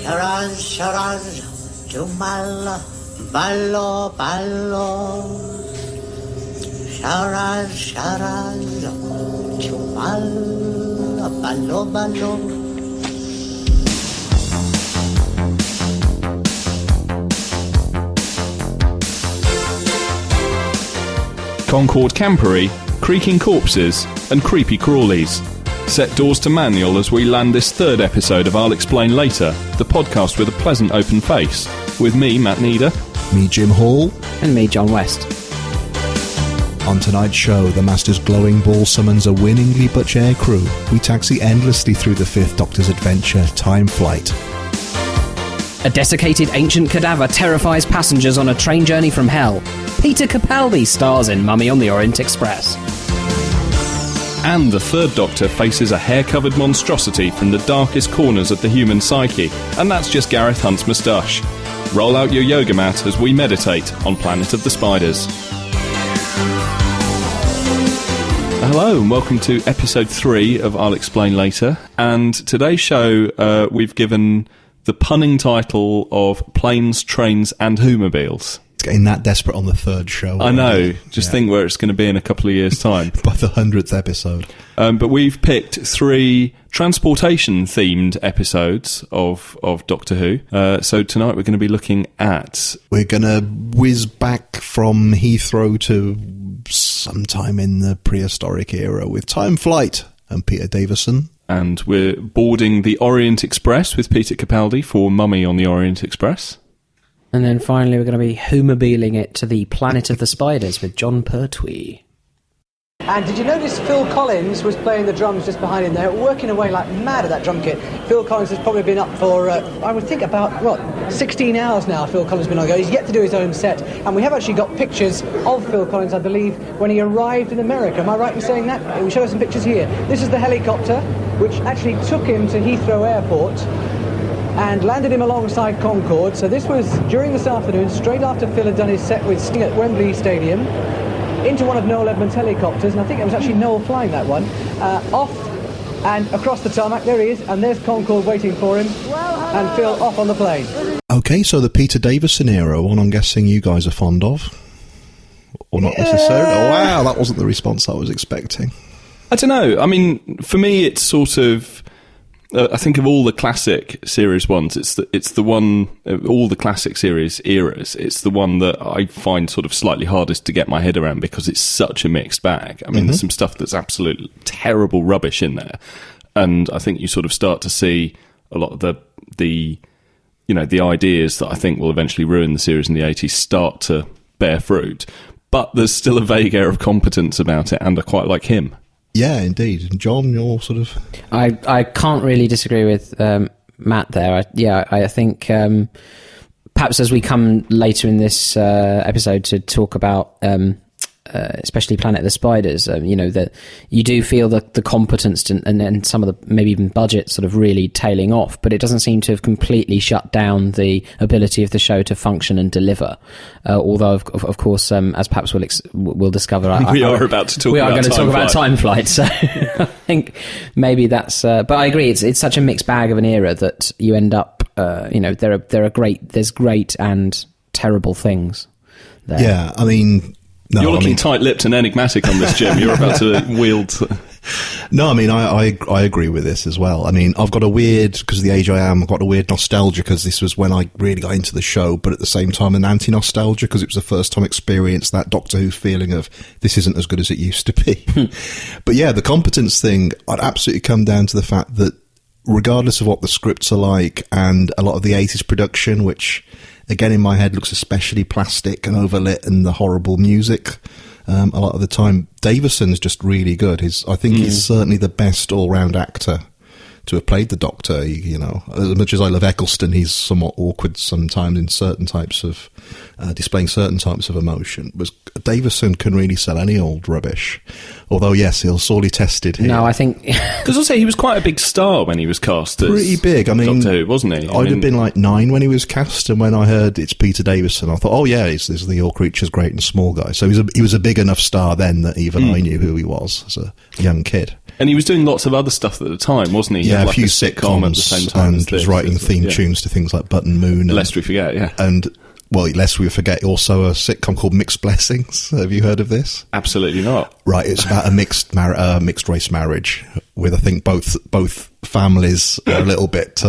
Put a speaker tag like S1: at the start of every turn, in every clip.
S1: Sharaz, Sharaz, tumal, Balor, Balor. Sharaz, Sharaz, tumal, Balor, Balor.
S2: Concord Campery, creaking corpses, and creepy crawlies. Set doors to manual as we land this third episode of I'll Explain Later, the podcast with a pleasant open face. With me, Matt Needer.
S3: Me, Jim Hall.
S4: And me, John West.
S3: On tonight's show, the Master's glowing ball summons a winningly butch air crew. We taxi endlessly through the Fifth Doctor's adventure, Time Flight.
S4: A desiccated ancient cadaver terrifies passengers on a train journey from hell. Peter Capaldi stars in Mummy on the Orient Express.
S2: And the Third Doctor faces a hair-covered monstrosity from the darkest corners of the human psyche, and that's just Gareth Hunt's moustache. Roll out your yoga mat as we meditate on Planet of the Spiders. Hello and welcome to episode 3 of I'll Explain Later, and today's show we've given the punning title of Planes, Trains and Whomobiles.
S3: It's getting that desperate on the third show.
S2: I know. Just think where it's going to be in a couple of years' time.
S3: By the 100th episode.
S2: But we've picked 3 transportation-themed episodes of Doctor Who. So tonight we're going to be looking at...
S3: We're going to whiz back from Heathrow to sometime in the prehistoric era with Time Flight and Peter Davison.
S2: And we're boarding the Orient Express with Peter Capaldi for Mummy on the Orient Express.
S4: And then finally we're going to be Whomobiling it to the Planet of the Spiders with John Pertwee.
S5: And did you notice Phil Collins was playing the drums just behind him there, working away like mad at that drum kit? Phil Collins has probably been up for, I would think about, 16 hours now Phil Collins has been on go. He's yet to do his own set. And we have actually got pictures of Phil Collins, I believe, when he arrived in America. Am I right in saying that? We show us some pictures here. This is the helicopter, which actually took him to Heathrow Airport and landed him alongside Concorde. So this was during this afternoon, straight after Phil had done his set with Sting at Wembley Stadium, into one of Noel Edmonds' helicopters, and I think it was actually Noel flying that one, off and across the tarmac. There he is, and there's Concorde waiting for him, and Phil off on the plane.
S3: Okay, so the Peter Davison era, one I'm guessing you guys are fond of. Or not necessarily. Oh, wow, that wasn't the response I was expecting.
S2: I don't know. I mean, for me, it's sort of... I think of all the classic series ones, it's the one, all the classic series eras, it's the one that I find sort of slightly hardest to get my head around because it's such a mixed bag. I mean, there's some stuff that's absolute terrible rubbish in there. And I think you sort of start to see a lot of the ideas that I think will eventually ruin the series in the 80s start to bear fruit. But there's still a vague air of competence about it, and I quite like him.
S3: Yeah, indeed. And John, you're sort of...
S4: I can't really disagree with Matt there. I think perhaps as we come later in this episode to talk about especially Planet of the Spiders, that you do feel the competence and some of the maybe even budget sort of really tailing off, but it doesn't seem to have completely shut down the ability of the show to function and deliver. Although, of course, as perhaps we'll discover,
S2: we are about to talk.
S4: We are
S2: about
S4: going to talk about
S2: Time
S4: Flight. So I think maybe that's. But I agree, it's such a mixed bag of an era that you end up. There's great and terrible things there.
S3: Yeah, I mean. No,
S2: You're looking tight-lipped and enigmatic on this, Jim. You're about to wield...
S3: No, I mean, I agree with this as well. I mean, I've got a weird, because of the age I am, I've got a weird nostalgia because this was when I really got into the show, but at the same time an anti-nostalgia because it was the first time I experienced that Doctor Who feeling of this isn't as good as it used to be. But yeah, the competence thing, I'd absolutely come down to the fact that regardless of what the scripts are like and a lot of the 80s production, which... again, in my head, looks especially plastic and overlit and the horrible music a lot of the time. Davison's just really good. I think he's certainly the best all-round actor to have played the Doctor. As much as I love Eccleston, he's somewhat awkward sometimes in certain types of... displaying certain types of emotion. But Davison can really sell any old rubbish. Although, yes, he'll sorely tested here.
S4: No, I think...
S2: Because I'll say he was quite a big star when he was cast as
S3: pretty big. I mean,
S2: Doctor Who, wasn't he?
S3: I'd have been like 9 when he was cast, and when I heard it's Peter Davison, I thought, oh yeah, he's the All Creatures Great and Small guy. So he was a big enough star then that even I knew who he was as a young kid.
S2: And he was doing lots of other stuff at the time, wasn't he? He
S3: Yeah,
S2: had
S3: a
S2: like
S3: few
S2: sitcom at the same
S3: sitcoms,
S2: time as
S3: and was
S2: this.
S3: writing theme
S2: Yeah.
S3: tunes to things like Button Moon.
S2: Lest we forget, yeah.
S3: And, well, lest we forget, also a sitcom called Mixed Blessings. Have you heard of this?
S2: Absolutely not.
S3: Right, it's about a mixed race marriage with, I think, both families are a little bit.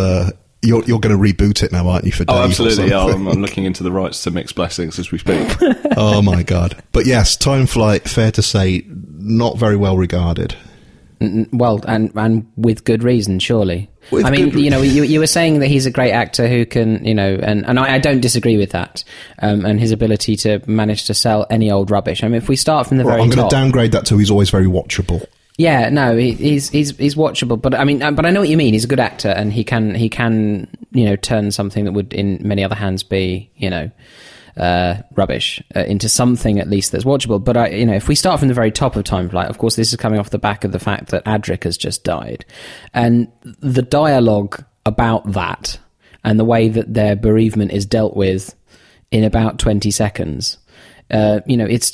S3: You're going to reboot it now, aren't you? For Dave
S2: Oh, absolutely. Yeah,
S3: something?
S2: I'm looking into the rights to Mixed Blessings as we speak.
S3: Oh my God! But yes, Time Flight. Fair to say, not very well regarded.
S4: Well, and with good reason, surely.
S3: With
S4: I mean,
S3: good
S4: you were saying that he's a great actor who can, and I don't disagree with that, and his ability to manage to sell any old rubbish. I mean, if we start from the
S3: Right,
S4: very
S3: I'm going
S4: top,
S3: to downgrade that to he's always very watchable.
S4: yeah, no, he's watchable, but I mean, but I know what you mean. He's a good actor, and he can turn something that would in many other hands be rubbish into something at least that's watchable. But if we start from the very top of Time Flight, of course, this is coming off the back of the fact that Adric has just died, and the dialogue about that and the way that their bereavement is dealt with in about 20 seconds. It's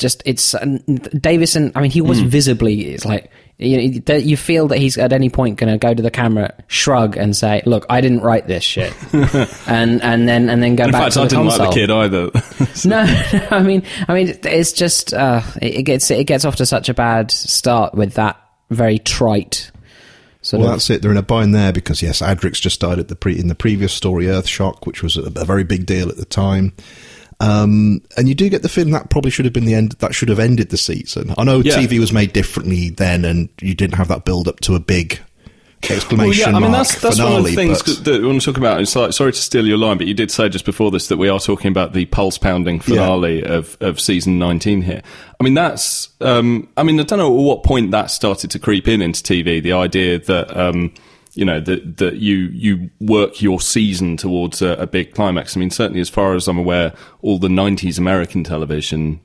S4: Davison. I mean, he was visibly. It's like you feel that he's at any point going to go to the camera, shrug, and say, "Look, I didn't write this shit," and then go
S2: In
S4: back
S2: fact,
S4: to the
S2: I didn't
S4: console.
S2: like the kid either.
S4: No, I mean, it's just it gets off to such a bad start with that very trite.
S3: Well, that's it. They're in a bind there because yes, Adric's just died at in the previous story, Earthshock, which was a very big deal at the time. And you do get the feeling that probably should have been the end. That should have ended the season. I know TV was made differently then, and you didn't have that build up to a big exclamation
S2: I mean,
S3: mark
S2: that's
S3: finale.
S2: one of the things
S3: but-
S2: that we want to talk about. It's like, sorry to steal your line, but you did say just before this that we are talking about the pulse-pounding finale of season 19 here. I mean, that's. I mean, I don't know at what point that started to creep into TV. The idea that. That you work your season towards a big climax. I mean, certainly as far as I'm aware, all the 90s American television,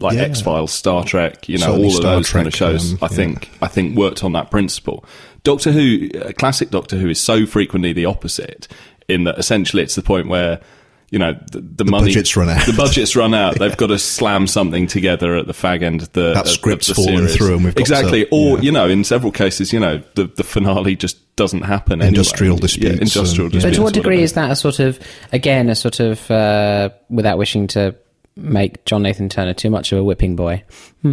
S2: like X-Files, Star Trek,
S3: Certainly
S2: all of
S3: Star
S2: those
S3: Trek,
S2: kind of shows, I think worked on that principle. Doctor Who, classic Doctor Who, is so frequently the opposite in that essentially it's the point where the money,
S3: budget's run out.
S2: The budget's run out. They've got to slam something together at the fag end of the
S3: That script's
S2: of the
S3: fallen
S2: series.
S3: through and we've got
S2: exactly.
S3: to-
S2: Or in several cases, the finale just doesn't happen.
S3: Industrial
S2: anyway.
S3: disputes
S2: Industrial
S3: and-
S2: disputes.
S4: So to what
S2: sort of
S4: degree
S2: thing.
S4: is that a sort of without wishing to make John Nathan Turner too much of a whipping boy?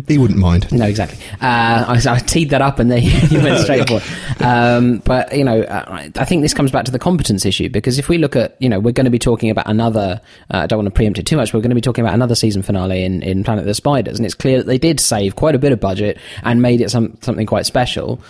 S3: He wouldn't mind.
S4: No, exactly. I teed that up and then you went straight for it. But, I think this comes back to the competence issue, because if we look at, we're going to be talking about another, I don't want to preempt it too much, but we're going to be talking about another season finale in Planet of the Spiders, and it's clear that they did save quite a bit of budget and made it something quite special.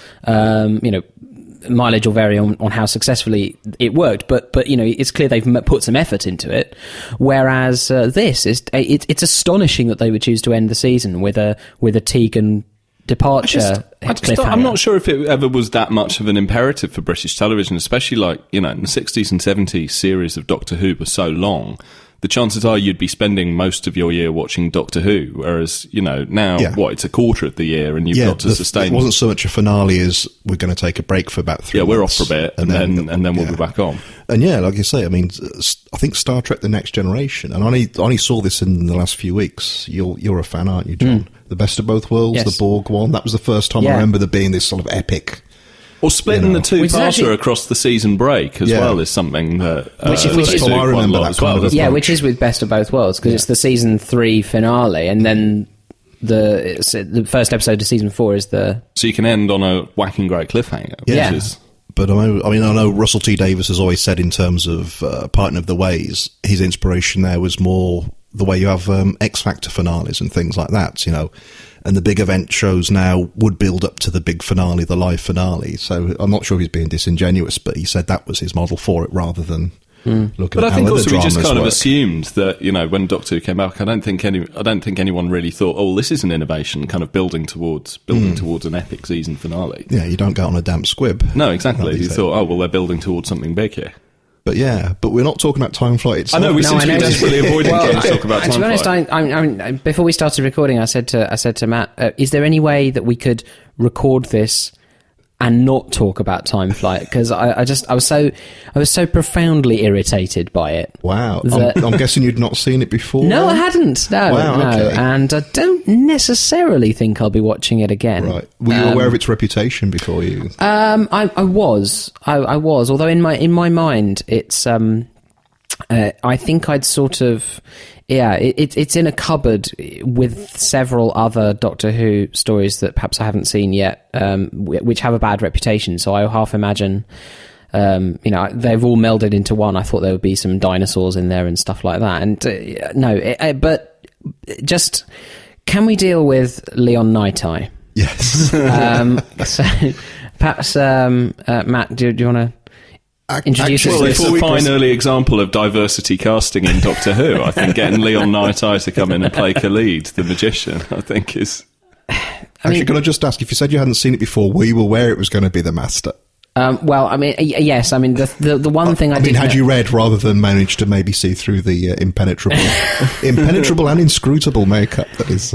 S4: Mileage will vary on how successfully it worked, but it's clear they've put some effort into it. Whereas this is it's astonishing that they would choose to end the season with a Tegan departure.
S2: I'm not sure if it ever was that much of an imperative for British television, especially in the 60s and 70s series of Doctor Who were so long. The chances are you'd be spending most of your year watching Doctor Who, whereas, now, it's a quarter of the year and you've got to sustain...
S3: It wasn't so much a finale as we're going to take a break for about 3 months.
S2: we're off for a bit and then we'll be back on.
S3: And like you say, I mean, I think Star Trek The Next Generation, and I only saw this in the last few weeks. You're a fan, aren't you, John? The Best of Both Worlds,
S4: Yes.
S3: the Borg one. That was the first time I remember there being this sort of epic...
S2: Or splitting the two-parter across the season break as well is something that...
S4: Which is
S2: they do
S3: I
S2: quite
S3: remember
S2: a lot
S3: that
S2: as well,
S3: kind of
S2: doesn't it?
S4: Yeah, which is with Best of Both Worlds, because it's the season 3 finale, and then the first episode of season 4 is the...
S2: So you can end on a whacking great cliffhanger,
S4: Yeah.
S2: which is...
S3: But I know Russell T Davies has always said in terms of Partner of the Ways, his inspiration there was more the way you have X Factor finales and things like that, and the big event shows now would build up to the big finale, the live finale. So I'm not sure he's being disingenuous, but he said that was his model for it rather than looking
S2: But
S3: at
S2: I think
S3: how other
S2: also we just
S3: dramas
S2: kind of
S3: work.
S2: assumed that when Doctor Who came back, I don't think anyone really thought, oh, this is an innovation, kind of building towards an epic season finale.
S3: Yeah, you don't get on a damp squib.
S2: No, exactly.
S3: Like
S2: You
S3: say.
S2: thought, oh, well, they're building towards something big here.
S3: But we're not talking about Time Flight
S2: I
S3: itself.
S2: know we seem to be
S4: I know.
S2: desperately avoiding trying to talk about
S4: to
S2: time
S4: be honest,
S2: flight.
S4: I before we started recording, I said to Matt, is there any way that we could record this and not talk about time flight, because I was so profoundly irritated by it.
S3: Wow.
S4: that-
S3: I'm guessing you'd not seen it before?
S4: No, I hadn't. No,
S3: Wow,
S4: no,
S3: okay.
S4: and I don't necessarily think I'll be watching it again.
S3: Right. Were you aware of its reputation before you?
S4: I was. Although in my mind, it's. I think I'd sort of. Yeah, it's in a cupboard with several other Doctor Who stories that perhaps I haven't seen yet, which have a bad reputation. So I half imagine, they've all melded into one. I thought there would be some dinosaurs in there and stuff like that. And but just, can we deal with Leon Nightai?
S3: Yes.
S4: So perhaps, Matt, do you want to introduce us?
S2: Well,
S4: to
S2: it's
S4: this?
S2: a fine early example of diversity casting in Doctor Who. I think getting Leon Nightai to come in and play Khalid, the magician, I think is...
S3: Actually, can I just ask, if you said you hadn't seen it before, were you aware it was going to be the Master?
S4: Well, I mean, yes. I mean, the one thing I did...
S3: had you read rather than managed to maybe see through the impenetrable and inscrutable makeup that is...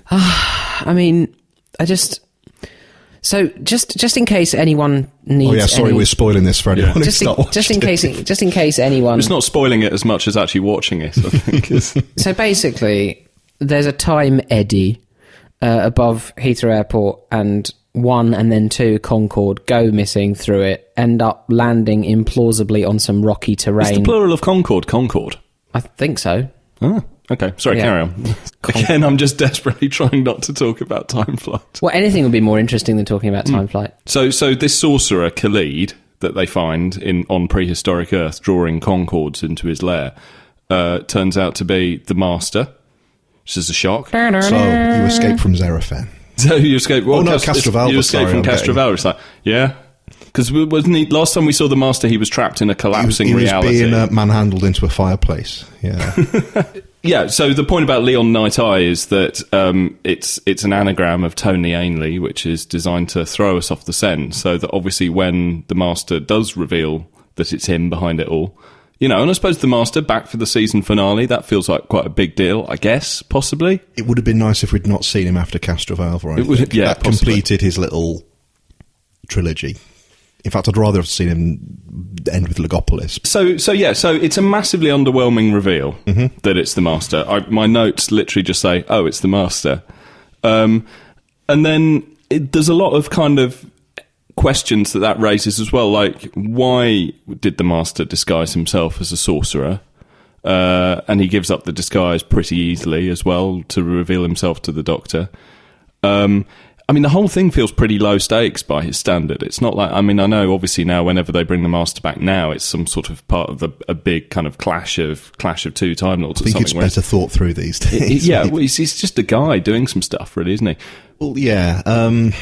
S4: I mean, I just... So just in case anyone needs...
S3: Oh yeah, sorry, we're spoiling this for anyone who's not watched
S4: just in case anyone...
S2: It's not spoiling it as much as actually watching it, I think.
S4: So basically, there's a time eddy above Heathrow Airport, and 1 and then 2 Concorde go missing through it, end up landing implausibly on some rocky terrain.
S2: It's the plural of Concorde, Concorde.
S4: I think so.
S2: Oh, okay. Sorry,
S4: Yeah.
S2: carry on. Again, I'm just desperately trying not to talk about time flight.
S4: Well, anything would be more interesting than talking about time flight.
S2: So this sorcerer, Khalid, that they find on prehistoric Earth, drawing Concords into his lair, turns out to be the Master, which is a shock.
S3: So you escaped from Zarephath.
S2: So you escape. Well,
S3: Oh, no, Castrovalva,
S2: You escape
S3: sorry,
S2: from
S3: I'm getting-
S2: Castrovalva. It's like, yeah, because wasn't he? Last time we saw the Master, he was trapped in a collapsing
S3: He was
S2: reality.
S3: being manhandled into a fireplace. Yeah.
S2: Yeah. So the point about Leon Nightai is that it's an anagram of Tony Ainley, which is designed to throw us off the scent. So that obviously, when the Master does reveal that it's him behind it all. And I suppose the Master back for the season finale, that feels like quite a big deal, I guess, possibly.
S3: It would have been nice if we'd not seen him after Castrovalva.
S2: It would- yeah,
S3: that
S2: possibly.
S3: completed his little trilogy. In fact, I'd rather have seen him end with Legopolis.
S2: So it's a massively underwhelming reveal that it's the Master. My notes literally just say, oh, it's the Master. And then there's a lot of kind of questions that raises as well, like, why did the Master disguise himself as a sorcerer? And he gives up the disguise pretty easily as well to reveal himself to the Doctor. I mean, the whole thing feels pretty low stakes by his standard. It's not like, I mean, I know obviously now whenever they bring the Master back now, it's some sort of part of a big kind of clash of two Time Lords or
S3: I think
S2: something.
S3: it's better thought through these days.
S2: Yeah, well, he's just a guy doing some stuff, really, isn't he?
S3: Well, yeah. I mean,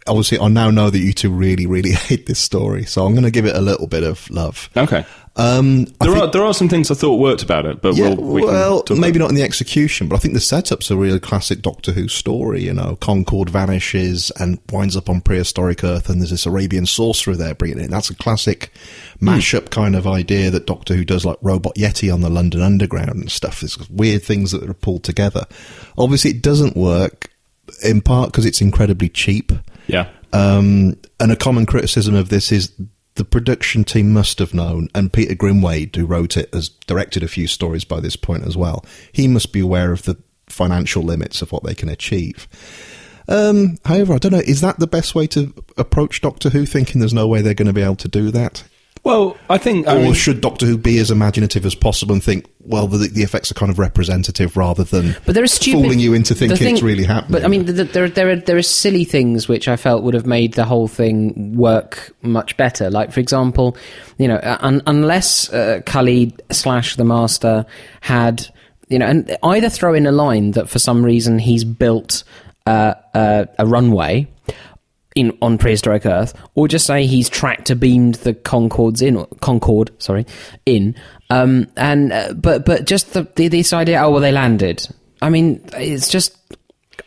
S3: obviously, I now know that you two really, really hate this story, so I'm going to give it a little bit of love.
S2: Okay. There are some things I thought worked about it, but
S3: Yeah,
S2: we can talk
S3: maybe
S2: about
S3: not in the execution, but I think the setup's a really classic Doctor Who story. Concorde vanishes and winds up on prehistoric Earth, and there's this Arabian sorcerer there bringing it in. That's a classic mashup kind of idea that Doctor Who does, like Robot Yeti on the London Underground and stuff. There's weird things that are pulled together. Obviously, it doesn't work, in part because it's incredibly cheap.
S2: Yeah.
S3: And a common criticism of this is the production team must have known, and Peter Grimwade, who wrote it, has directed a few stories by this point as well. He must be aware of the financial limits of what they can achieve. However, I don't know, is that the best way to approach Doctor Who, thinking there's no way they're going to be able to do that?
S2: Well, I think...
S3: Or should Doctor Who be as imaginative as possible and think, well, the effects are kind of representative rather than
S4: But there are stupid,
S3: fooling you into thinking it's really happening?
S4: But I mean, there are silly things which I felt would have made the whole thing work much better. Like, for example, unless Khalid / the Master had, and either throw in a line that for some reason he's built a runway on prehistoric Earth, or just say he's tractor beamed the Concorde in, but just this idea, they landed. I mean, it's just,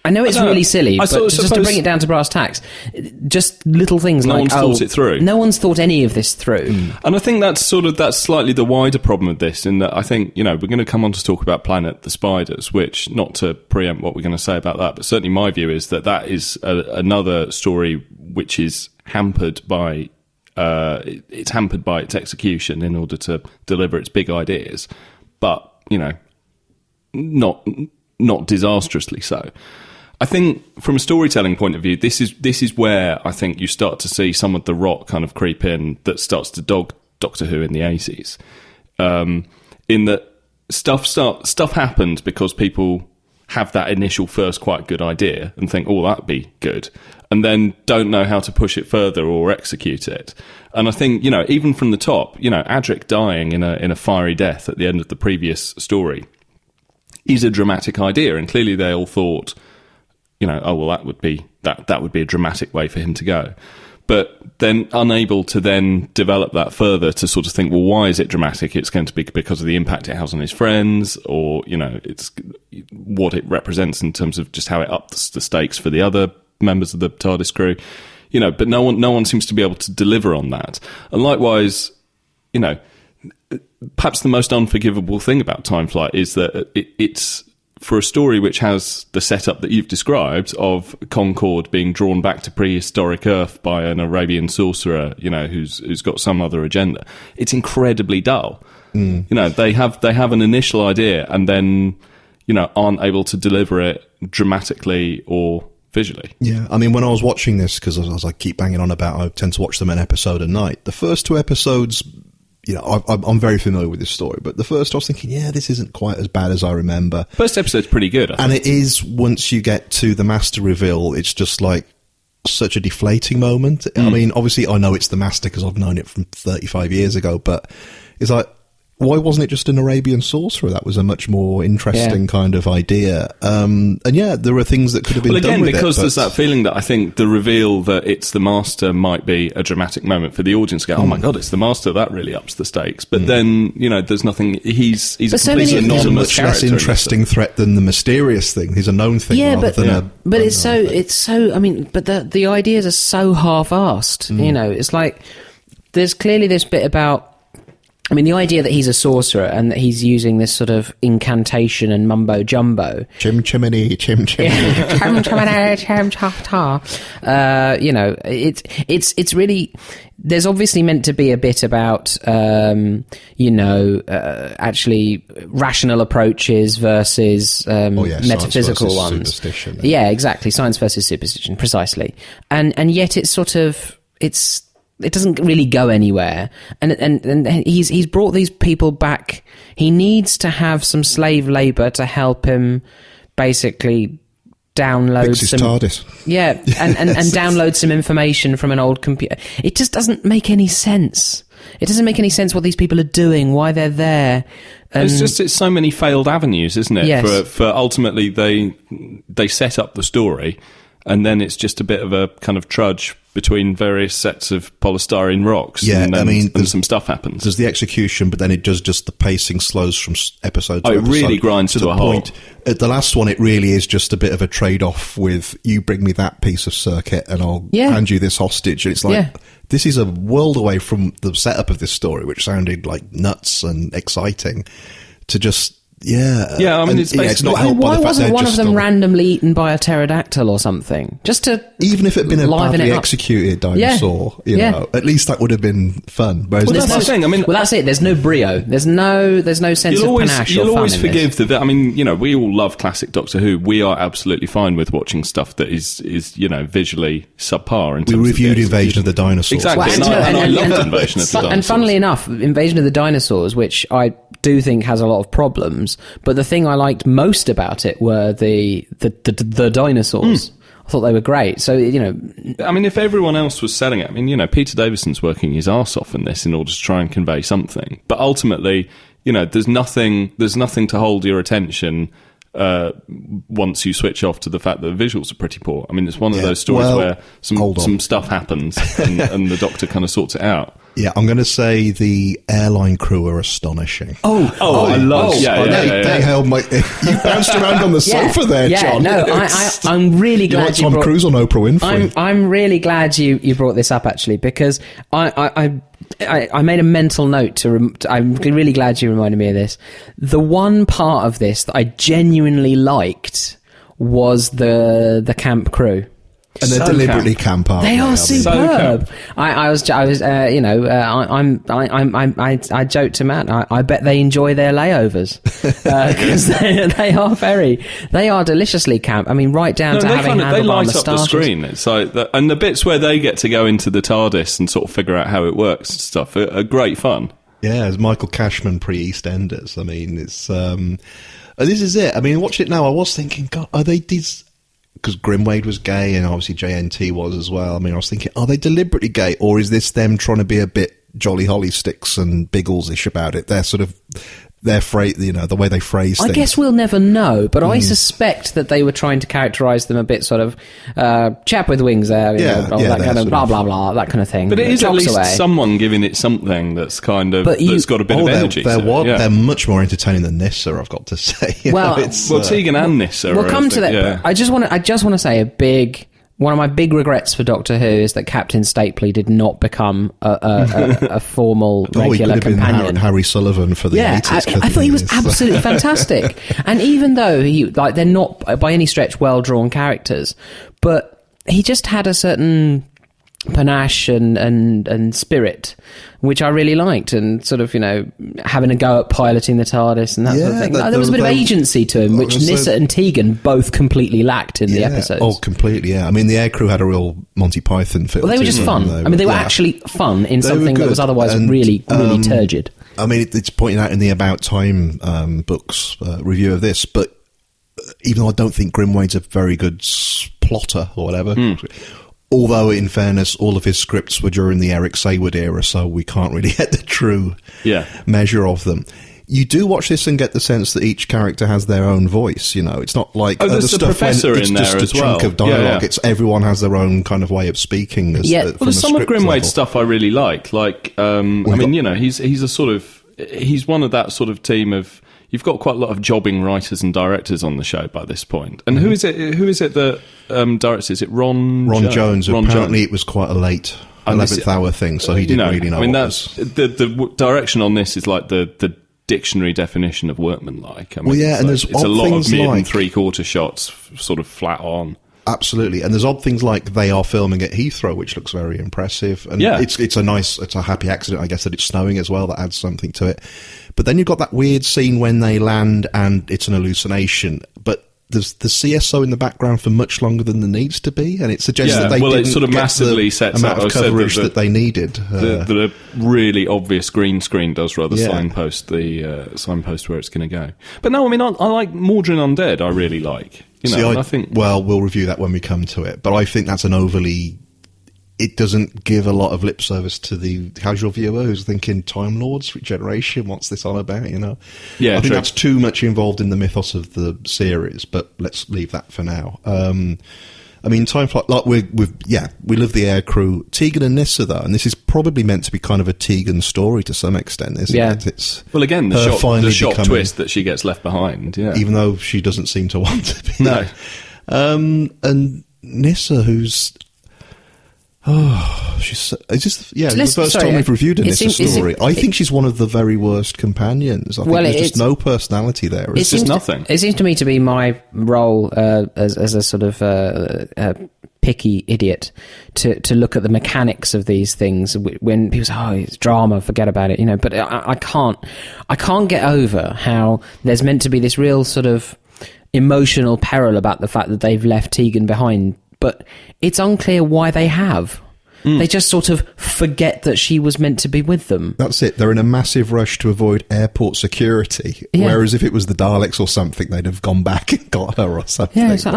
S4: I know it's really silly, but just to bring it down to brass tacks, just little things
S2: no one's thought it through.
S4: No one's thought any of this through.
S2: And I think that's slightly the wider problem with this, in that I think, we're going to come on to talk about Planet the Spiders, which, not to preempt what we're going to say about that, but certainly my view is that is another story which is hampered by its execution in order to deliver its big ideas, but not disastrously so. I think from a storytelling point of view, this is where I think you start to see some of the rot kind of creep in that starts to dog Doctor Who in the 80s. In that stuff happened because people have that initial first quite good idea and think, oh, that'd be good, and then don't know how to push it further or execute it. And I think, even from the top, Adric dying in a fiery death at the end of the previous story is a dramatic idea, and clearly they all thought, oh, well, that would be a dramatic way for him to go. But then unable to then develop that further to sort of think, well, why is it dramatic? It's going to be because of the impact it has on his friends, or, it's what it represents in terms of just how it ups the stakes for the other members of the TARDIS crew. But no one seems to be able to deliver on that. And likewise, perhaps the most unforgivable thing about Time Flight is that it's for a story which has the setup that you've described of Concorde being drawn back to prehistoric Earth by an Arabian sorcerer, who's got some other agenda. It's incredibly dull. They have an initial idea and then, aren't able to deliver it dramatically or visually. Yeah,
S3: I mean, when I was watching this, because as I keep banging on about, I tend to watch them an episode a night. The first two episodes, I'm very familiar with this story, but the first I was thinking, this isn't quite as bad as I remember.
S2: First episode's pretty good, I think.
S3: It is, once you get to the Master reveal, it's just like such a deflating moment. I mean, obviously I know it's the Master because I've known it from 35 years ago, but it's like, why wasn't it just an Arabian sorcerer? That was a much more interesting kind of idea. And there are things that could have been done with it.
S2: Because there's that feeling that I think the reveal that it's the Master might be a dramatic moment for the audience to go, oh my God, it's the Master, that really ups the stakes. But then, there's nothing, he's a completely anonymous
S3: much less interesting threat than the mysterious thing. He's a known thing rather than
S4: But it's so, I mean, but the ideas are so half-assed, it's like, there's clearly this bit about, I mean, the idea that he's a sorcerer and that he's using this sort of incantation and mumbo-jumbo.
S3: Chim chimney, chim chimney.
S4: Chim chimney, chim cha-ta. It's really... There's obviously meant to be a bit about, actually rational approaches versus metaphysical ones.
S3: Superstition.
S4: Yeah, exactly. Science versus superstition, precisely. And yet it's sort of... It doesn't really go anywhere, and he's brought these people back. He needs to have some slave labour to help him basically download
S3: fix his TARDIS.
S4: And download some information from an old computer. It just doesn't make any sense. It doesn't make any sense what these people are doing, why they're there.
S2: It's so many failed avenues, isn't it?
S4: Yes.
S2: For ultimately they set up the story, and then it's just a bit of a kind of trudge between various sets of polystyrene rocks, and some stuff happens.
S3: There's the execution, but then it does just the pacing slows from episode to episode.
S2: It really grinds to a halt.
S3: At the last one, it really is just a bit of a trade-off with, you bring me that piece of circuit and I'll hand you this hostage. And it's like, this is a world away from the setup of this story, which sounded like nuts and exciting, to just...
S2: I mean, it's
S3: not helped by the fact
S4: why wasn't one of them randomly eaten by a pterodactyl or something? Just to
S3: even if it had been a badly executed dinosaur, at least that would have been fun.
S2: Well, that's the thing. I mean,
S4: that's it. There's no brio. There's no sense of panache.
S2: You'll always
S4: forgive
S2: I mean, we all love classic Doctor Who. We are absolutely fine with watching stuff that is visually subpar.
S3: We reviewed Invasion of the Dinosaurs.
S2: Exactly, and I loved Invasion of the Dinosaurs.
S4: And funnily enough, Invasion of the Dinosaurs, which I do think has a lot of problems, but the thing I liked most about it were the dinosaurs. I thought they were great. So,
S2: I mean, if everyone else was selling it, I mean, Peter Davison's working his arse off in this in order to try and convey something. But ultimately, there's nothing to hold your attention once you switch off to the fact that the visuals are pretty poor. I mean, it's one of those stories where some stuff happens and the Doctor kind of sorts it out.
S3: Yeah, I'm going to say the airline crew are astonishing.
S2: I love it.
S3: They held my... You bounced around on the sofa there, John.
S4: No, I'm really glad
S3: you brought... Tom Cruise on Oprah Winfrey.
S4: I'm really glad you brought this up, actually, because I made a mental note I'm really glad you reminded me of this. The one part of this that I genuinely liked was the camp crew.
S3: And they're
S2: So
S3: deliberately camp, aren't
S4: They are
S3: I mean,
S4: superb. I joked to Matt. I bet they enjoy their layovers because they are deliciously camp. I mean, right down to having
S2: they
S4: handlebar
S2: light up the
S4: moustaches.
S2: screen. It's like and the bits where they get to go into the TARDIS and sort of figure out how it works and stuff are great fun.
S3: Yeah, as Michael Cashman pre-EastEnders. I mean, it's this is it. I mean, watch it now. I was thinking, God, are they these? Because Grimwade was gay, and obviously JNT was as well. I mean, I was thinking, are they deliberately gay, or is this them trying to be a bit Jolly Holly Sticks and Bigglesish about it? They're sort of the way they phrase things.
S4: I guess we'll never know, but I suspect that they were trying to characterise them a bit sort of chap with wings there, that kind of blah, blah, blah, that kind of thing.
S2: But it is at least
S4: away.
S2: someone giving it something that's kind of, that's got a bit of energy.
S3: They're much more entertaining than Nissa, I've got to say.
S4: Well,
S2: Tegan and Nissa.
S4: We'll come to that.
S2: Yeah.
S4: But I just want to say one of my big regrets for Doctor Who is that Captain Stapley did not become a formal regular companion.
S3: Been Harry Sullivan for the 80s.
S4: I thought he was absolutely fantastic. And even though they're not by any stretch well-drawn characters, but he just had a certain panache and spirit, which I really liked, and sort of, having a go at piloting the TARDIS and that sort of thing. There was a bit of agency to him, which Nissa and Tegan both completely lacked in the episodes.
S3: Oh, completely, yeah. I mean, the aircrew had a real Monty Python feel.
S4: Well, they were just fun. They were actually fun in something that was otherwise really turgid.
S3: I mean, it's pointed out in the About Time books review of this, but even though I don't think Grimwade's a very good plotter or whatever... Although, in fairness, all of his scripts were during the Eric Saywood era, so we can't really get the true measure of them. You do watch this and get the sense that each character has their own voice. It's not like
S2: there's the professor
S3: it's
S2: in there
S3: just
S2: as
S3: a chunk
S2: well.
S3: of dialogue.
S2: Yeah.
S3: It's everyone has their own kind of way of speaking.
S2: There's some of Grimwade's stuff I really like. He's one of that sort of team of. You've got quite a lot of jobbing writers and directors on the show by this point. And who is it that directs? Is it Ron
S3: Jones? Apparently it was quite a late 11th hour thing, so he didn't really know. I mean,
S2: the direction on this is like the dictionary definition of workmanlike.
S3: And there's
S2: it's a lot of mid and three-quarter shots sort of flat on.
S3: Absolutely, and there's odd things like they are filming at Heathrow, which looks very impressive. And it's a happy accident, I guess, that it's snowing as well. That adds something to it. But then you've got that weird scene when they land and it's an hallucination. But there's the CSO in the background for much longer than there needs to be, and it suggests that they didn't
S2: it sort of
S3: get
S2: massively
S3: the
S2: sets
S3: amount
S2: out
S3: of coverage that they needed.
S2: The really obvious green screen does rather signpost the signpost where it's going to go. But no, I mean, I like Mordrin Undead. I really like. I think. Well,
S3: we'll review that when we come to it. But I think that's an overly. It doesn't give a lot of lip service to the casual viewer who's thinking Time Lords, Regeneration, what's this on about,
S2: Yeah,
S3: I think that's too much involved in the mythos of the series, but let's leave that for now. I mean, Time Flight, like we love the air crew. Tegan and Nissa, though, and this is probably meant to be kind of a Tegan story to some extent, isn't it? It's
S2: again, the shock twist that she gets left behind,
S3: even though she doesn't seem to want to be.
S2: No.
S3: And Nissa, who's... Oh, it's the first time we've reviewed a Nissa story. I think she's one of the very worst companions. I think there's just no personality there.
S2: It's just nothing.
S4: It seems to me to be my role as a sort of picky idiot to look at the mechanics of these things. When people say, "Oh, it's drama, forget about it," But I can't get over how there's meant to be this real sort of emotional peril about the fact that they've left Tegan behind. But it's unclear why they have. They just sort of forget that she was meant to be with them.
S3: That's it. They're in a massive rush to avoid airport security. Yeah. Whereas if it was the Daleks or something, they'd have gone back and got her or something.
S4: Yeah, it's like,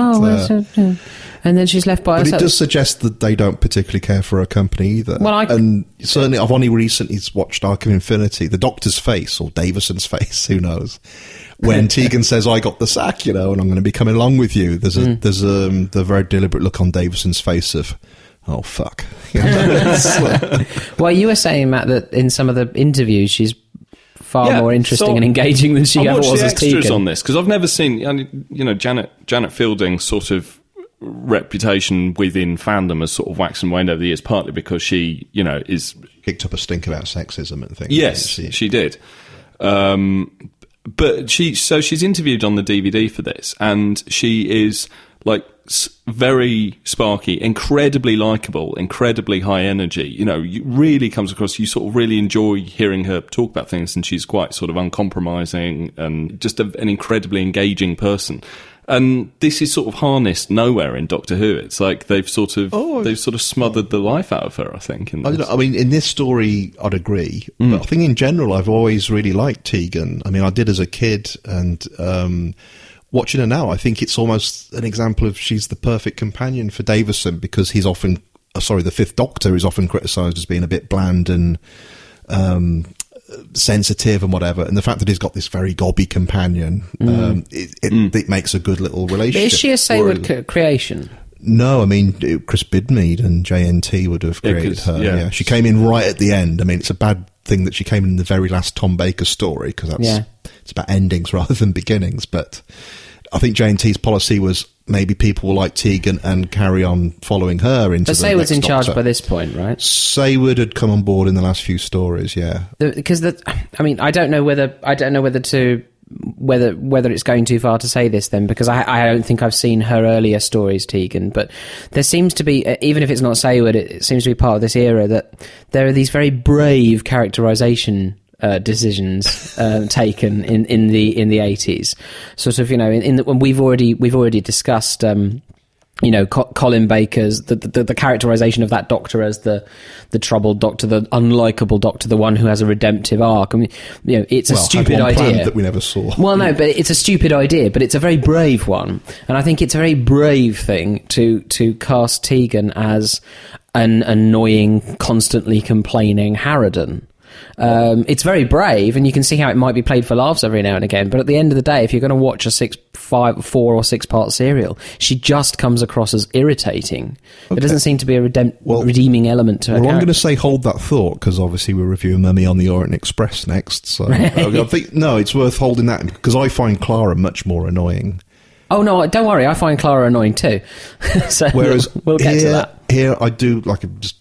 S4: and then she's left by herself.
S3: But it does suggest that they don't particularly care for her company either. And certainly, I've only recently watched Arc of Infinity. The Doctor's face, or Davison's face, who knows? When Tegan says, "I got the sack," and I'm going to be coming along with you. There's the very deliberate look on Davison's face of, "Oh fuck."
S4: Well, you were saying, Matt, that in some of the interviews she's far more interesting and engaging than she ever was as Tegan.
S2: Extras on this because I've never seen, Janet Fielding's sort of reputation within fandom has sort of waxed and waned over the years, partly because she, is
S3: kicked up a stink about sexism and things.
S2: Yes, she did. But she's interviewed on the DVD for this, and she is like very sparky, incredibly likable, incredibly high energy. You know, you really comes across, you sort of really enjoy hearing her talk about things, and she's quite sort of uncompromising and just an incredibly engaging person. And this is sort of harnessed nowhere in Doctor Who. It's like they've sort of smothered the life out of her, I think.
S3: I don't know, I mean, in this story, I'd agree. But I think in general, I've always really liked Tegan. I mean, I did as a kid, and watching her now, I think it's almost an example of she's the perfect companion for Davison, because he's often, the Fifth Doctor is often criticised as being a bit bland and sensitive and whatever, and the fact that he's got this very gobby companion, it makes a good little relationship.
S4: But is she a Sayward creation?
S3: No, I mean, Chris Bidmead and JNT would have created her. Yeah. She came in right at the end. I mean, it's a bad thing that she came in the very last Tom Baker story, because it's about endings rather than beginnings. But I think JNT's policy was maybe people will like Tegan and carry on following her into. But
S4: Sayward's in charge by this point, right?
S3: Sayward had come on board in the last few stories, yeah.
S4: Because I don't know whether it's going too far to say this then, because I don't think I've seen her earlier stories, Tegan, but there seems to be, even if it's not Sayward, it seems to be part of this era, that there are these very brave characterization decisions taken in the 80s, sort of, you know, when we've already discussed you know, Colin Baker's the characterization of that Doctor as the troubled Doctor, the unlikable Doctor, the one who has a redemptive arc. I mean, you know, it's a stupid idea
S3: that we never saw.
S4: Well, no, but it's a stupid idea, but it's a very brave one, and I think it's a very brave thing to cast Tegan as an annoying, constantly complaining harridan. It's very brave, and you can see how it might be played for laughs every now and again, but at the end of the day, if you're going to watch a 4 or 6 part serial, she just comes across as irritating. Okay. There doesn't seem to be a redeeming element to her character.
S3: I'm going to say hold that thought, because obviously we're reviewing Mummy on the Orient Express next, so I think, no, it's worth holding that, because I find Clara much more annoying.
S4: Oh no, don't worry, I find Clara annoying too. So whereas we'll get to that.
S3: Here I do, like, just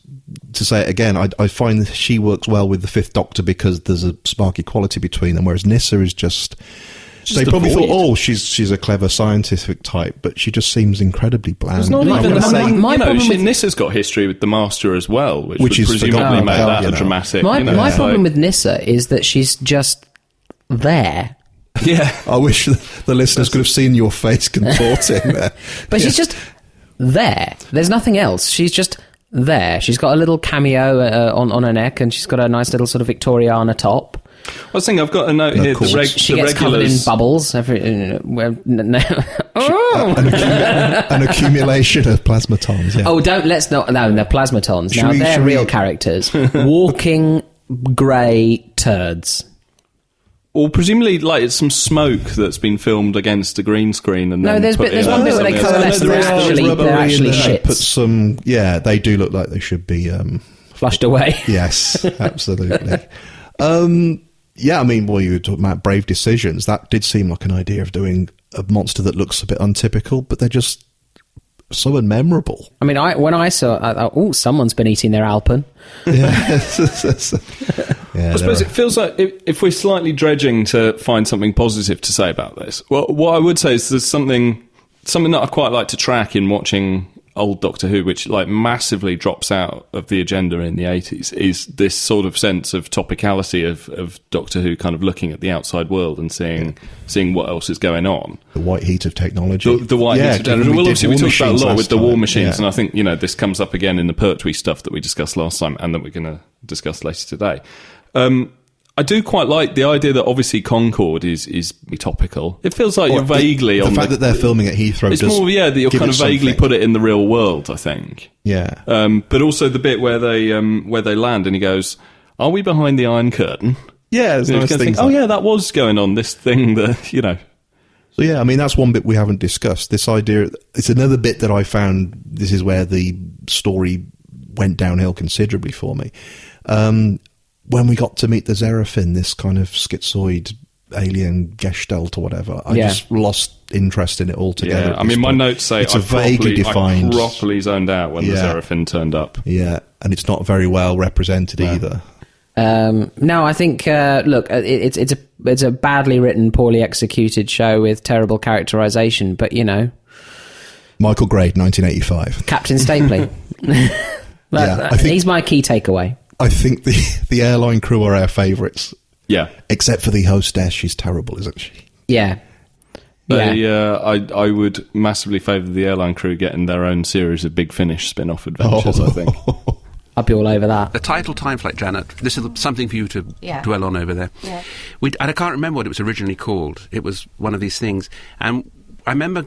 S3: to say it again, I find that she works well with the Fifth Doctor because there's a sparky quality between them, whereas Nyssa is just they probably thought, she's a clever scientific type, but she just seems incredibly bland.
S2: It's not even Nissa's got history with the Master as well, which is presumably made that a dramatic.
S4: My problem with Nyssa is that she's just there.
S3: Yeah, I wish the listeners could have seen your face contorting there.
S4: But she's just there. There's nothing else. She's just there. She's got a little cameo on her neck, and she's got a nice little sort of Victoriana top.
S2: I was thinking, I've got a note here.
S4: She gets covered in bubbles.
S3: An accumulation of plasmatons. Yeah.
S4: Oh, let's not. No, they're plasmatons. Now they're real characters. Walking grey turds.
S2: Or presumably, like, it's some smoke that's been filmed against a green screen, and
S4: there's one bit where they coalesce. They're actually shits.
S3: Put some, they do look like they should be
S4: flushed away.
S3: Yes, absolutely. I mean, you were talking about brave decisions. That did seem like an idea of doing a monster that looks a bit untypical, but they're just so unmemorable.
S4: I mean, when I saw, someone's been eating their Alpen.
S3: Yeah.
S2: I suppose it feels like if we're slightly dredging to find something positive to say about this, well, what I would say is there's something that I quite like to track in watching old Doctor Who, which like massively drops out of the agenda in the 80s, is this sort of sense of topicality of Doctor Who kind of looking at the outside world and seeing what else is going on.
S3: The white heat of technology.
S2: The white heat of technology. Well, obviously we talked about a lot with the war machines, and I think, you know, this comes up again in the Pertwee stuff that we discussed last time and that we're going to discuss later today. I do quite like the idea that obviously Concorde is topical. It feels like you're vaguely
S3: on the fact that they're filming at Heathrow.
S2: It's more, that you're kind of vaguely put it in the real world, I think.
S3: Yeah.
S2: But also the bit where they land and he goes, "Are we behind the Iron Curtain?"
S3: Yeah, there's nice things.
S2: That was going on. This thing that, you know.
S3: So yeah, I mean, that's one bit we haven't discussed. This idea, it's another bit that I found. This is where the story went downhill considerably for me. When we got to meet the Seraphim, this kind of schizoid alien gestalt or whatever, I just lost interest in it altogether.
S2: Yeah, I mean, my notes say
S3: it's vaguely defined.
S2: I properly zoned out when the Seraphim turned up.
S3: Yeah, and it's not very well represented either.
S4: No, I think look, it's a badly written, poorly executed show with terrible characterization, but you know,
S3: Michael Grade, 1985.
S4: Captain Stapley. He's my key takeaway.
S3: I think the airline crew are our favourites.
S2: Yeah.
S3: Except for the hostess. She's terrible, isn't she?
S4: Yeah.
S2: I would massively favour the airline crew getting their own series of Big Finish spin-off adventures, I think.
S4: I'd be all over that.
S6: The title Time Flight, Janet, this is something for you to dwell on over there.
S7: Yeah.
S6: And I can't remember what it was originally called. It was one of these things. And I remember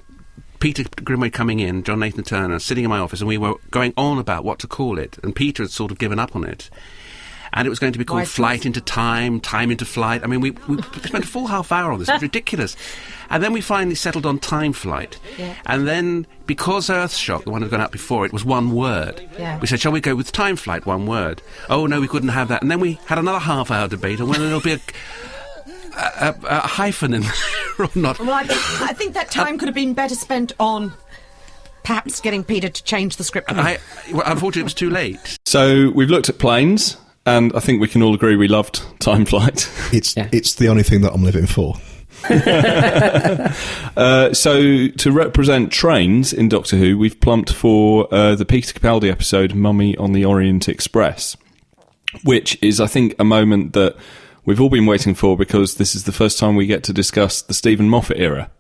S6: Peter Grimway coming in, John Nathan Turner, sitting in my office, and we were going on about what to call it. And Peter had sort of given up on it. And it was going to be called Flight into Time, Time into Flight. I mean, we spent a full half hour on this. It was ridiculous. And then we finally settled on Time Flight.
S7: Yeah.
S6: And then, because Earthshock, the one that had gone out before, it was one word.
S7: Yeah.
S6: We said, shall we go with Time Flight, one word? Oh, no, we couldn't have that. And then we had another half-hour debate on whether there'll be a hyphen in there or not.
S7: Well, I think that time could have been better spent on perhaps getting Peter to change the script.
S6: Unfortunately, it was too late.
S2: So we've looked at planes, and I think we can all agree we loved Time Flight.
S3: It's the only thing that I'm living for.
S2: So to represent trains in Doctor Who, we've plumped for the Peter Capaldi episode Mummy on the Orient Express, which is, I think, a moment that we've all been waiting for, because this is the first time we get to discuss the Stephen Moffat era.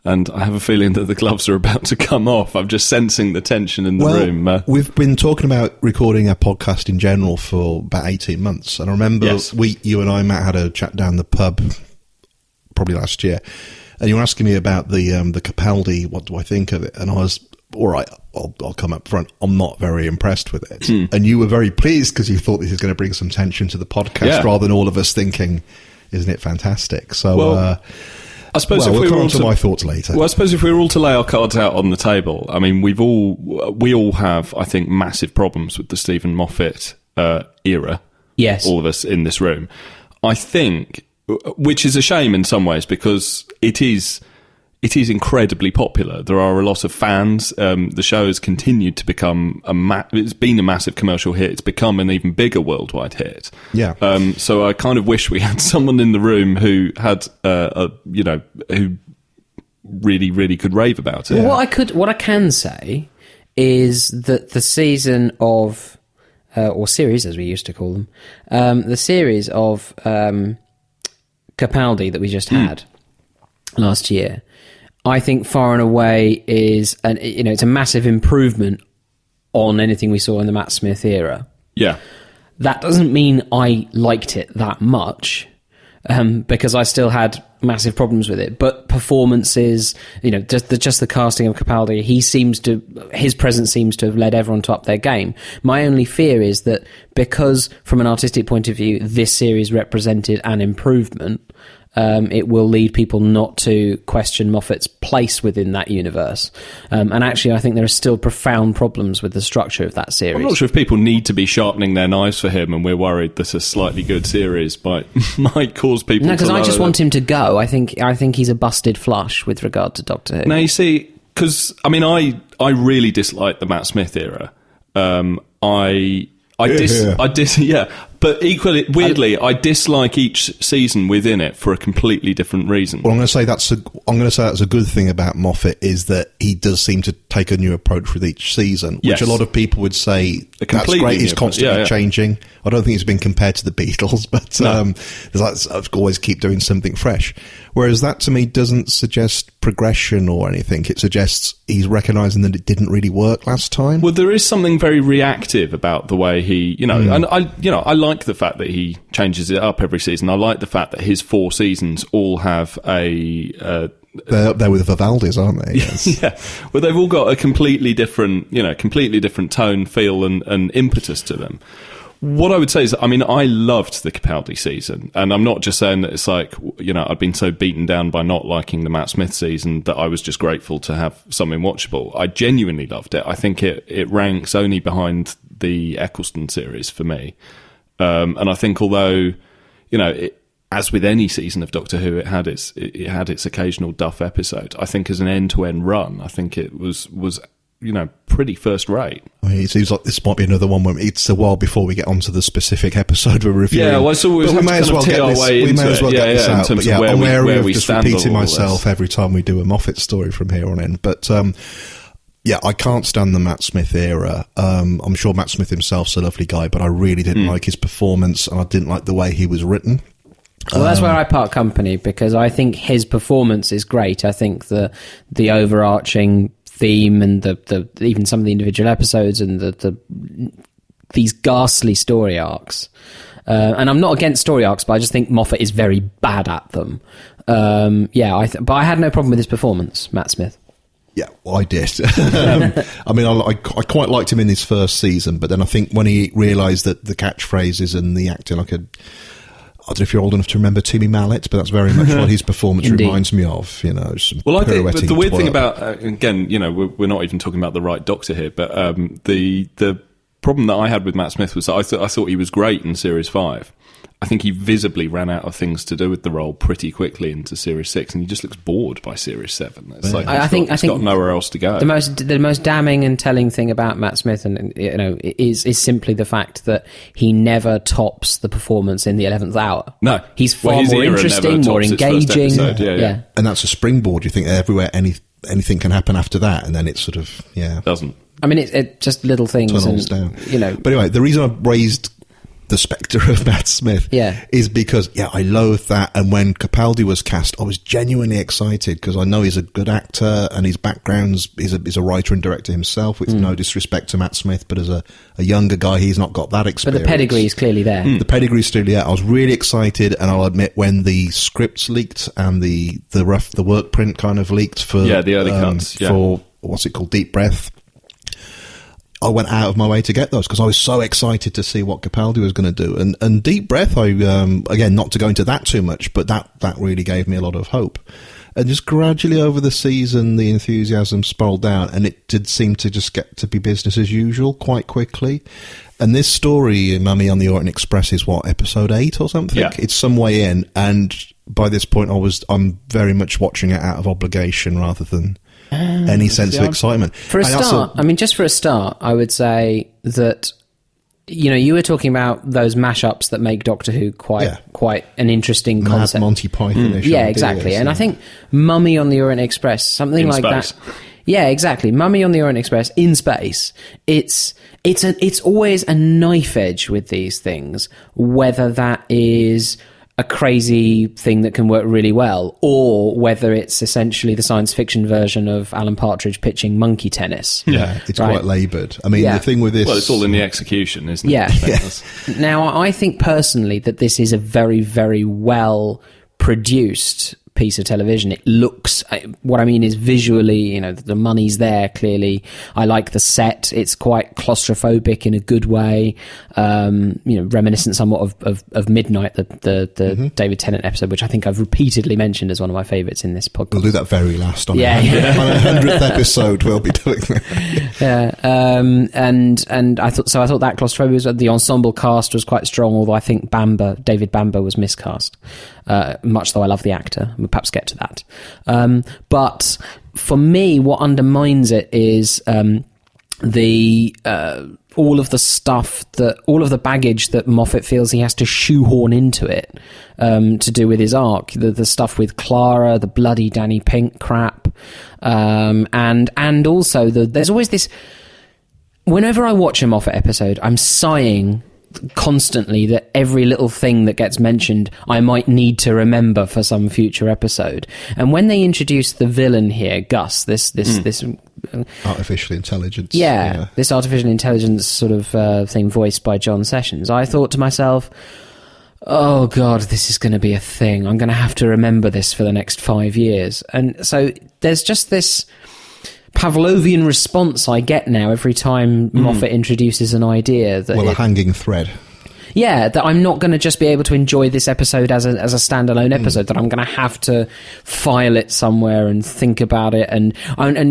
S2: And I have a feeling that the gloves are about to come off. I'm just sensing the tension in the room.
S3: We've been talking about recording a podcast in general for about 18 months. And I remember you and I, Matt, had a chat down the pub probably last year. And you were asking me about the Capaldi, what do I think of it? And I was, all right, I'll come up front. I'm not very impressed with it. And you were very pleased because you thought this is going to bring some tension to the podcast rather than all of us thinking, isn't it fantastic? So,
S2: I suppose if
S3: we'll
S2: we
S3: come
S2: were
S3: on to my thoughts later.
S2: Well, I suppose if we were all to lay our cards out on the table, I mean, we all have, I think, massive problems with the Stephen Moffat era.
S4: Yes.
S2: All of us in this room. I think, which is a shame in some ways, because it is incredibly popular. There are a lot of fans. The show has continued to become it's been a massive commercial hit. It's become an even bigger worldwide hit.
S3: Yeah.
S2: So I kind of wish we had someone in the room who had, who really, really could rave about it.
S4: Well, what I can say is that the season of, or series as we used to call them, the series of Capaldi that we just had last year, I think far and away is, it's a massive improvement on anything we saw in the Matt Smith era.
S2: Yeah.
S4: That doesn't mean I liked it that much, because I still had massive problems with it. But performances, just the casting of Capaldi, his presence seems to have led everyone to up their game. My only fear is that because, from an artistic point of view, this series represented an improvement, it will lead people not to question Moffat's place within that universe. And actually, I think there are still profound problems with the structure of that series.
S2: I'm not sure if people need to be sharpening their knives for him, and we're worried that a slightly good series might cause people to...
S4: No, because I just want him to go. I think he's a busted flush with regard to Doctor Who.
S2: Now, you see, because, I mean, I really dislike the Matt Smith era. But equally, weirdly, I dislike each season within it for a completely different reason.
S3: Well, I'm going to say that's a good thing about Moffat, is that he does seem to take a new approach with each season, which a lot of people would say that's great. He's constantly changing. I don't think he's been compared to the Beatles, but I've always keep doing something fresh. Whereas that to me doesn't suggest progression or anything. It suggests he's recognising that it didn't really work last time.
S2: Well, there is something very reactive about the way he, and I like the fact that he changes it up every season. I like the fact that his 4 seasons all have a...
S3: They're with Vivaldis, aren't they? Yes.
S2: Yeah. Well, they've all got a completely different tone, feel, and impetus to them. What I would say is, I mean, I loved the Capaldi season, and I'm not just saying that it's like, I'd been so beaten down by not liking the Matt Smith season that I was just grateful to have something watchable. I genuinely loved it. I think it ranks only behind the Eccleston series for me. And I think although, as with any season of Doctor Who, it had its occasional duff episode. I think as an end-to-end run, I think it was pretty first rate.
S3: It seems like this might be another one where it's a while before we get onto the specific episode we're reviewing.
S2: Yeah, well, so we may as well get this
S3: out.
S2: In terms of where we
S3: just
S2: stand
S3: repeating
S2: on all
S3: myself
S2: this.
S3: every time we do a Moffat story from here on in. But Yeah, I can't stand the Matt Smith era. I'm sure Matt Smith himself's a lovely guy, but I really didn't like his performance, and I didn't like the way he was written.
S4: Well, that's where I part company, because I think his performance is great. I think the overarching theme and the even some of the individual episodes and these ghastly story arcs. And I'm not against story arcs, but I just think Moffat is very bad at them. But I had no problem with his performance, Matt Smith.
S3: Yeah, well, I did. I mean, I quite liked him in his first season, but then I think when he realised that the catchphrases and the acting, I don't know if you're old enough to remember Timmy Mallet, but that's very much what his performance reminds me of. You know,
S2: well, I think but the weird thing about again, you know, we're not even talking about the right Doctor here, but the problem that I had with Matt Smith was that I thought he was great in Series 5. I think he visibly ran out of things to do with the role pretty quickly into Series 6, and he just looks bored by Series 7. It's like he's got nowhere else to go.
S4: The most damning and telling thing about Matt Smith, and you know, is simply the fact that he never tops the performance in the 11th hour.
S2: No,
S4: he's far more interesting, more engaging. Yeah,
S3: and that's a springboard. You think everywhere anything can happen after that, and then it sort of
S2: doesn't.
S4: I mean, it just little things
S3: tunnels down.
S4: You know,
S3: but anyway, the reason I raised the spectre of Matt Smith is because I loathe that, and when Capaldi was cast, I was genuinely excited because I know he's a good actor and his background's is a writer and director himself, with no disrespect to Matt Smith, but as a younger guy, he's not got that experience.
S4: But the pedigree is clearly there.
S3: The pedigree's clearly there. I was really excited, and I'll admit when the scripts leaked and the work print kind of leaked for
S2: the early cuts
S3: for what's it called, Deep Breath, I went out of my way to get those because I was so excited to see what Capaldi was going to do. And Deep Breath, again, not to go into that too much, but that really gave me a lot of hope. And just gradually over the season, the enthusiasm spiraled down, and it did seem to just get to be business as usual quite quickly. And this story, Mummy on the Orient Express, is what, episode 8 or something?
S2: Yeah.
S3: It's some way in, and by this point I'm very much watching it out of obligation rather than any sense of excitement.
S4: For a start, just for a start, I would say that, you know, you were talking about those mashups that make Doctor Who quite an interesting concept.
S3: Monty Python-ish
S4: Yeah,
S3: ideas,
S4: exactly. And I think Mummy on the Orient Express, something like that. Yeah, exactly. Mummy on the Orient Express in space. It's always a knife edge with these things, whether that is a crazy thing that can work really well, or whether it's essentially the science fiction version of Alan Partridge pitching monkey tennis.
S3: Yeah, it's quite laboured. I mean, the thing with this...
S2: Well, it's all in the execution, isn't it?
S4: Yeah. Now, I think personally that this is a very, very well produced piece of television. It looks, what I mean is visually, you know, the money's there clearly. I like the set. It's quite claustrophobic in a good way, you know, reminiscent somewhat of Midnight, the David Tennant episode, which I think I've repeatedly mentioned as one of my favourites in this podcast.
S3: We'll do that very last on
S4: on a
S3: 100th episode. We'll be doing that.
S4: And I thought that claustrophobia was, the ensemble cast was quite strong, although I think David Bamber was miscast, much though I love the actor. We'll perhaps get to that. But for me, what undermines it is all of the baggage that Moffat feels he has to shoehorn into it to do with his arc. The stuff with Clara, the bloody Danny Pink crap, and also there's always this. Whenever I watch a Moffat episode, I'm sighing constantly that every little thing that gets mentioned I might need to remember for some future episode. And when they introduced the villain here, Gus, this
S3: artificial intelligence,
S4: this artificial intelligence sort of thing voiced by John Sessions, I thought to myself, oh god, this is going to be a thing. I'm going to have to remember this for the next 5 years. And so there's just this Pavlovian response I get now every time Moffat introduces an idea.
S3: A hanging thread.
S4: Yeah, that I'm not going to just be able to enjoy this episode as a standalone episode, that I'm going to have to file it somewhere and think about it. And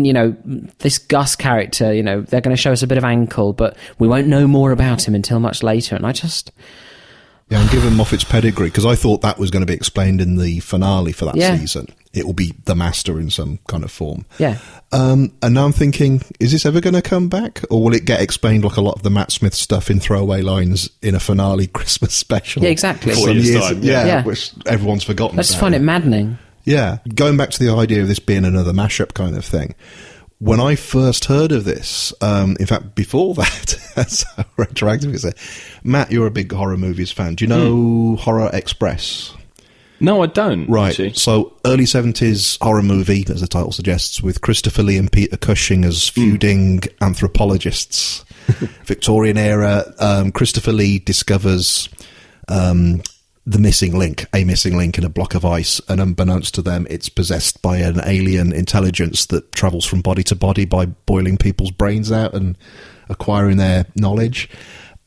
S4: you know, this Gus character, you know, they're going to show us a bit of ankle, but we won't know more about him until much later. And I just...
S3: Yeah, and given Moffat's pedigree, because I thought that was going to be explained in the finale for that season. It will be the Master in some kind of form.
S4: Yeah.
S3: And now I'm thinking, is this ever going to come back? Or will it get explained like a lot of the Matt Smith stuff in throwaway lines in a finale Christmas special?
S4: Yeah, exactly.
S2: 4 years time.
S3: Yeah, which everyone's forgotten
S4: I just find it maddening.
S3: Yeah. Going back to the idea of this being another mashup kind of thing, when I first heard of this, in fact, before that, so retroactively say, Matt, you're a big horror movies fan. Do you know Orient Express?
S2: No, I don't.
S3: Right.
S2: Actually.
S3: So, early 70s horror movie, as the title suggests, with Christopher Lee and Peter Cushing as feuding anthropologists. Victorian era, Christopher Lee discovers the missing link, a missing link in a block of ice, and unbeknownst to them, it's possessed by an alien intelligence that travels from body to body by boiling people's brains out and acquiring their knowledge.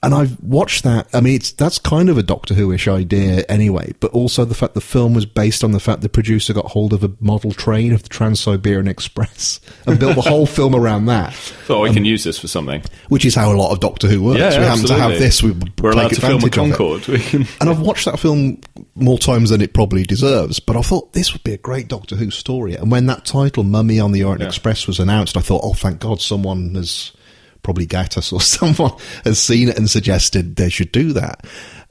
S3: And I've watched that. I mean, that's kind of a Doctor Who-ish idea anyway, but also the fact the film was based on the fact the producer got hold of a model train of the Trans-Siberian Express and built the whole film around that.
S2: So we can use this for something.
S3: Which is how a lot of Doctor Who works.
S2: Yeah,
S3: we happen to have this, we're
S2: allowed to film a Concorde.
S3: And I've watched that film more times than it probably deserves, but I thought this would be a great Doctor Who story. And when that title, Mummy on the Orient Express, was announced, I thought, oh, thank God someone has... probably Gatus or someone has seen it and suggested they should do that.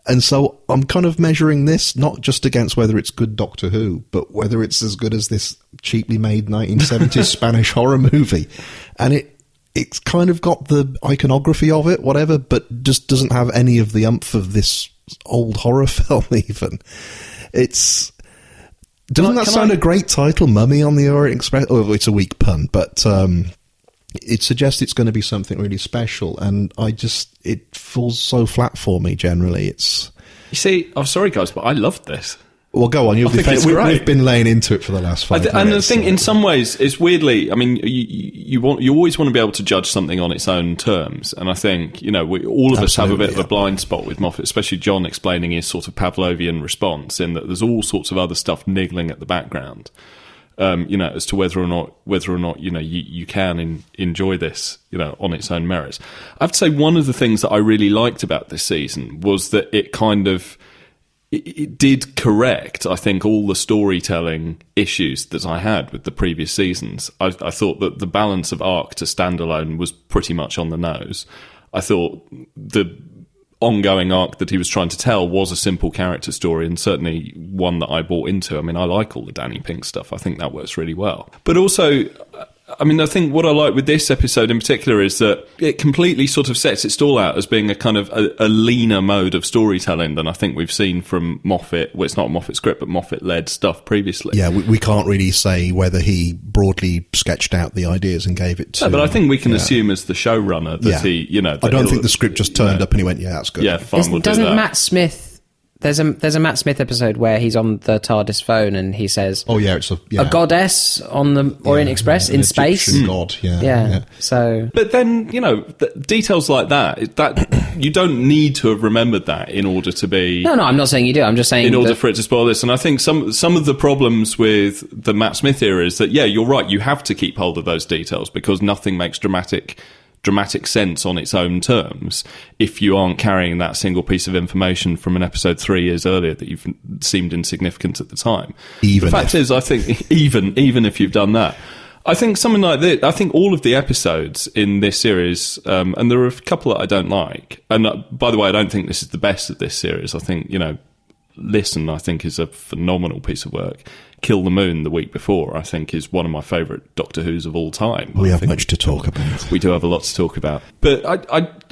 S3: And so I'm kind of measuring this not just against whether it's good Doctor Who, but whether it's as good as this cheaply made 1970s Spanish horror movie. And it's kind of got the iconography of it, whatever, but just doesn't have any of the umph of this old horror film even. Doesn't that sound a great title, Mummy on the Orient Express? Oh, it's a weak pun, but... it suggests it's going to be something really special, and it falls so flat for me generally. You
S2: see, I'm sorry guys, but I loved this.
S3: Well, go on. We've been laying into it for the last 5 minutes.
S2: And the thing, in some ways, is weirdly, I mean, you always want to be able to judge something on its own terms. And I think, all of us have a bit of a blind spot with Moffat, especially John explaining his sort of Pavlovian response, in that there's all sorts of other stuff niggling at the background. As to whether or not you can enjoy this, on its own merits. I have to say, one of the things that I really liked about this season was that it kind of it did correct, I think, all the storytelling issues that I had with the previous seasons. I thought that the balance of arc to standalone was pretty much on the nose. I thought the ongoing arc that he was trying to tell was a simple character story, and certainly one that I bought into. I mean, I like all the Danny Pink stuff. I think that works really well. But also, I mean, I think what I like with this episode in particular is that it completely sort of sets its stall out as being a kind of a leaner mode of storytelling than I think we've seen from Moffat. Well, it's not a Moffat script, but Moffat-led stuff previously.
S3: Yeah, we can't really say whether he broadly sketched out the ideas and gave it to...
S2: No, but I think we can assume as the showrunner that he,
S3: I don't think the script just turned up and he went, yeah, that's good.
S2: Yeah, fine, we'll do that.
S4: Doesn't Matt Smith... There's a Matt Smith episode where he's on the TARDIS phone and he says,
S3: "Oh yeah, it's a
S4: goddess on the Orient Express in space."
S3: Egyptian god, yeah.
S4: So,
S2: but then details like that you don't need to have remembered that in order to be.
S4: No, I'm not saying you do. I'm just saying
S2: in order for it to spoil this. And I think some of the problems with the Matt Smith era is that you're right. You have to keep hold of those details because nothing makes dramatic sense on its own terms if you aren't carrying that single piece of information from an episode 3 years earlier that you've seemed insignificant at the time. The fact is, I think even if you've done that, I think something like this, I think all of the episodes in this series, and there are a couple that I don't like, and by the way, I don't think this is the best of this series. I think, Listen, I think, is a phenomenal piece of work. Kill the Moon the week before, I think, is one of my favourite Doctor Who's of all time.
S3: We have much to talk about.
S2: We do have a lot to talk about. But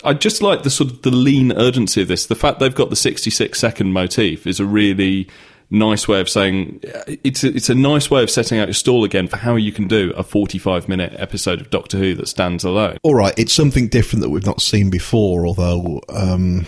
S2: I just like the sort of the lean urgency of this. The fact they've got the 66-second motif is a really nice way of saying it's a nice way of setting out your stall again for how you can do a 45-minute episode of Doctor Who that stands alone.
S3: All right, it's something different that we've not seen before, although I'm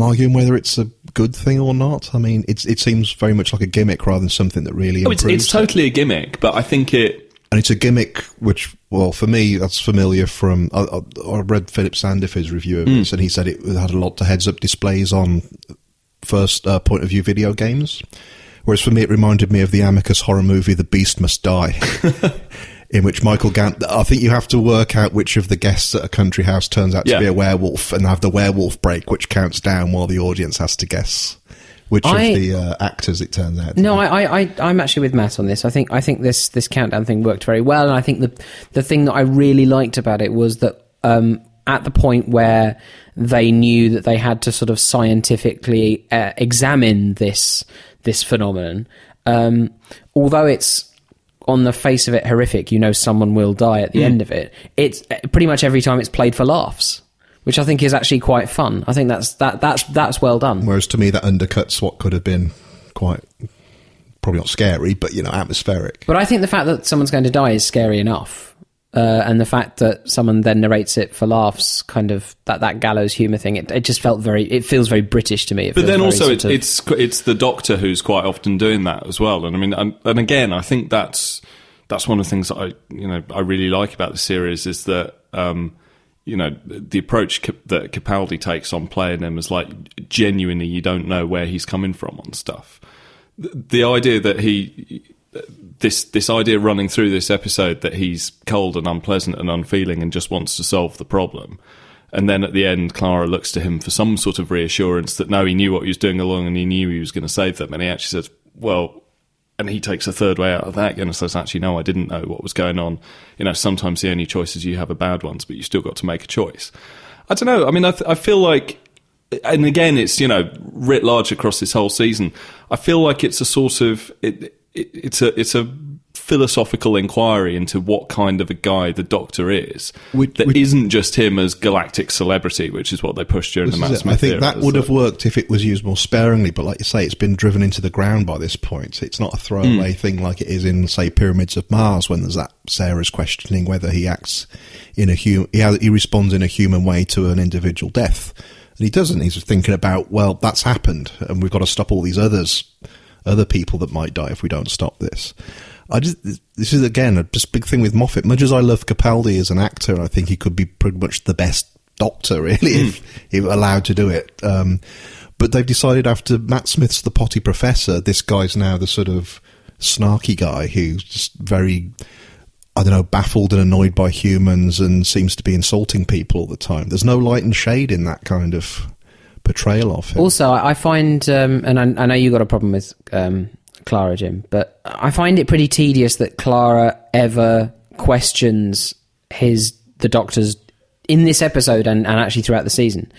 S3: arguing whether it's a good thing or not. I mean, it seems very much like a gimmick rather than something that really improves.
S2: It's totally a gimmick, but I think it...
S3: And it's a gimmick which, well, for me, that's familiar from... I read Philip Sandifer's review of this, and he said it had a lot to heads-up displays on first point-of-view video games. Whereas for me, it reminded me of the Amicus horror movie The Beast Must Die, in which Michael Gant... I think you have to work out which of the guests at a country house turns out to be a werewolf, and have the werewolf break, which counts down while the audience has to guess which of the actors it turns out.
S4: No, I'm actually with Matt on this. I think this countdown thing worked very well, and I think the thing that I really liked about it was that at the point where they knew that they had to sort of scientifically examine this phenomenon, although it's on the face of it horrific, you know someone will die at the end of it, it's pretty much every time it's played for laughs, which I think is actually quite fun. I think that's well done.
S3: Whereas to me, that undercuts what could have been quite, probably not scary, but, atmospheric.
S4: But I think the fact that someone's going to die is scary enough. And the fact that someone then narrates it for laughs, kind of that gallows humour thing, it just it feels very British to me.
S2: But then also it's the Doctor who's quite often doing that as well. And I mean, and again, I think that's one of the things that I really like about the series is that the approach that Capaldi takes on playing him is like genuinely you don't know where he's coming from on stuff. The idea that this idea running through this episode that he's cold and unpleasant and unfeeling and just wants to solve the problem, and then at the end Clara looks to him for some sort of reassurance that no, he knew what he was doing along and he knew he was going to save them, and he actually says, well, and he takes a third way out of that and says, actually no, I didn't know what was going on. Sometimes the only choices you have are bad ones, but you still got to make a choice. I don't know, I mean, I feel like, and again it's writ large across this whole season, I feel like it's a sort of it's a philosophical inquiry into what kind of a guy the Doctor is, that isn't just him as galactic celebrity, which is what they pushed during the Matt Smith
S3: I think
S2: era,
S3: that would have worked if it was used more sparingly, but like you say, it's been driven into the ground by this point. It's not a throwaway thing like it is in, say, Pyramids of Mars, when there's that Sarah's questioning whether he acts in he responds in a human way to an individual death, and he doesn't. He's thinking about, well, that's happened, and we've got to stop all these other people that might die if we don't stop this. This is, again, a just big thing with Moffat. Much as I love Capaldi as an actor, I think he could be pretty much the best Doctor, really, if he were allowed to do it. But they've decided after Matt Smith's the potty professor, this guy's now the sort of snarky guy who's just very, baffled and annoyed by humans and seems to be insulting people all the time. There's no light and shade in that kind of portrayal of him.
S4: Also, I find, and I know you got a problem with Clara, Jim, but I find it pretty tedious that Clara ever questions the Doctor's, in this episode and actually throughout the season.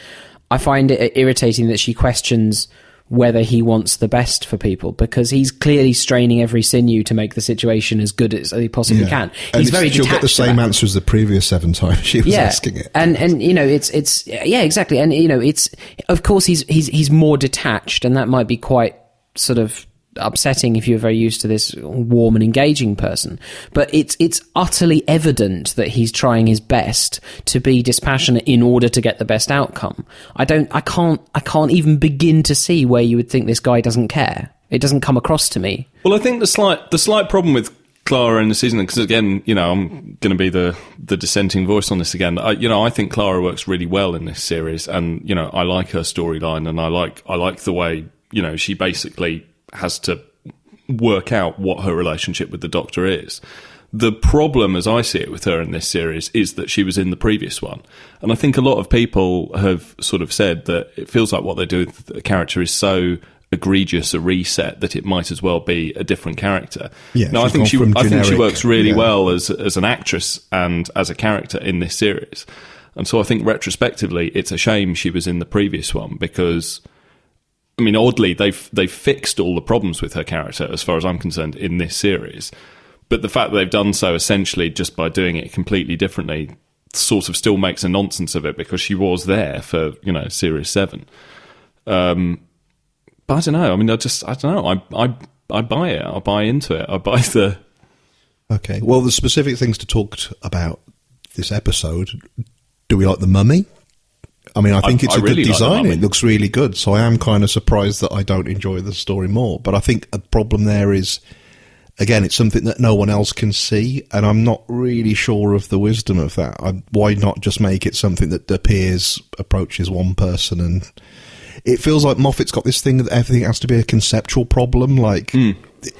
S4: I find it irritating that she questions whether he wants the best for people, because he's clearly straining every sinew to make the situation as good as he possibly can. He's very detached.
S3: She'll get the same answer as the previous 7 times she was asking it.
S4: And it's exactly. And it's, of course, he's more detached, and that might be quite sort of upsetting if you're very used to this warm and engaging person, but it's utterly evident that he's trying his best to be dispassionate in order to get the best outcome. I can't even begin to see where you would think this guy doesn't care. It doesn't come across to me.
S2: Well, I think the slight problem with Clara in the season, because again, I'm going to be the dissenting voice on this again. I think Clara works really well in this series, and I like her storyline, and I like the way she basically has to work out what her relationship with the Doctor is. The problem, as I see it with her in this series, is that she was in the previous one. And I think a lot of people have sort of said that it feels like what they do with the character is so egregious a reset that it might as well be a different character.
S3: Yeah,
S2: now, I think she works really well as an actress and as a character in this series. And so I think retrospectively, it's a shame she was in the previous one, because oddly, they've fixed all the problems with her character, as far as I'm concerned, in this series. But the fact that they've done so essentially just by doing it completely differently sort of still makes a nonsense of it, because she was there for, Series 7. But I don't know. I don't know. I buy it. I buy into it. I buy the...
S3: Okay. Well, the specific things to talk about this episode. Do we like the mummy? I think it's a good design. It looks really good. So I am kind of surprised that I don't enjoy the story more. But I think a problem there is, again, it's something that no one else can see, and I'm not really sure of the wisdom of that. Why not just make it something that approaches one person? And it feels like Moffat's got this thing that everything has to be a conceptual problem, like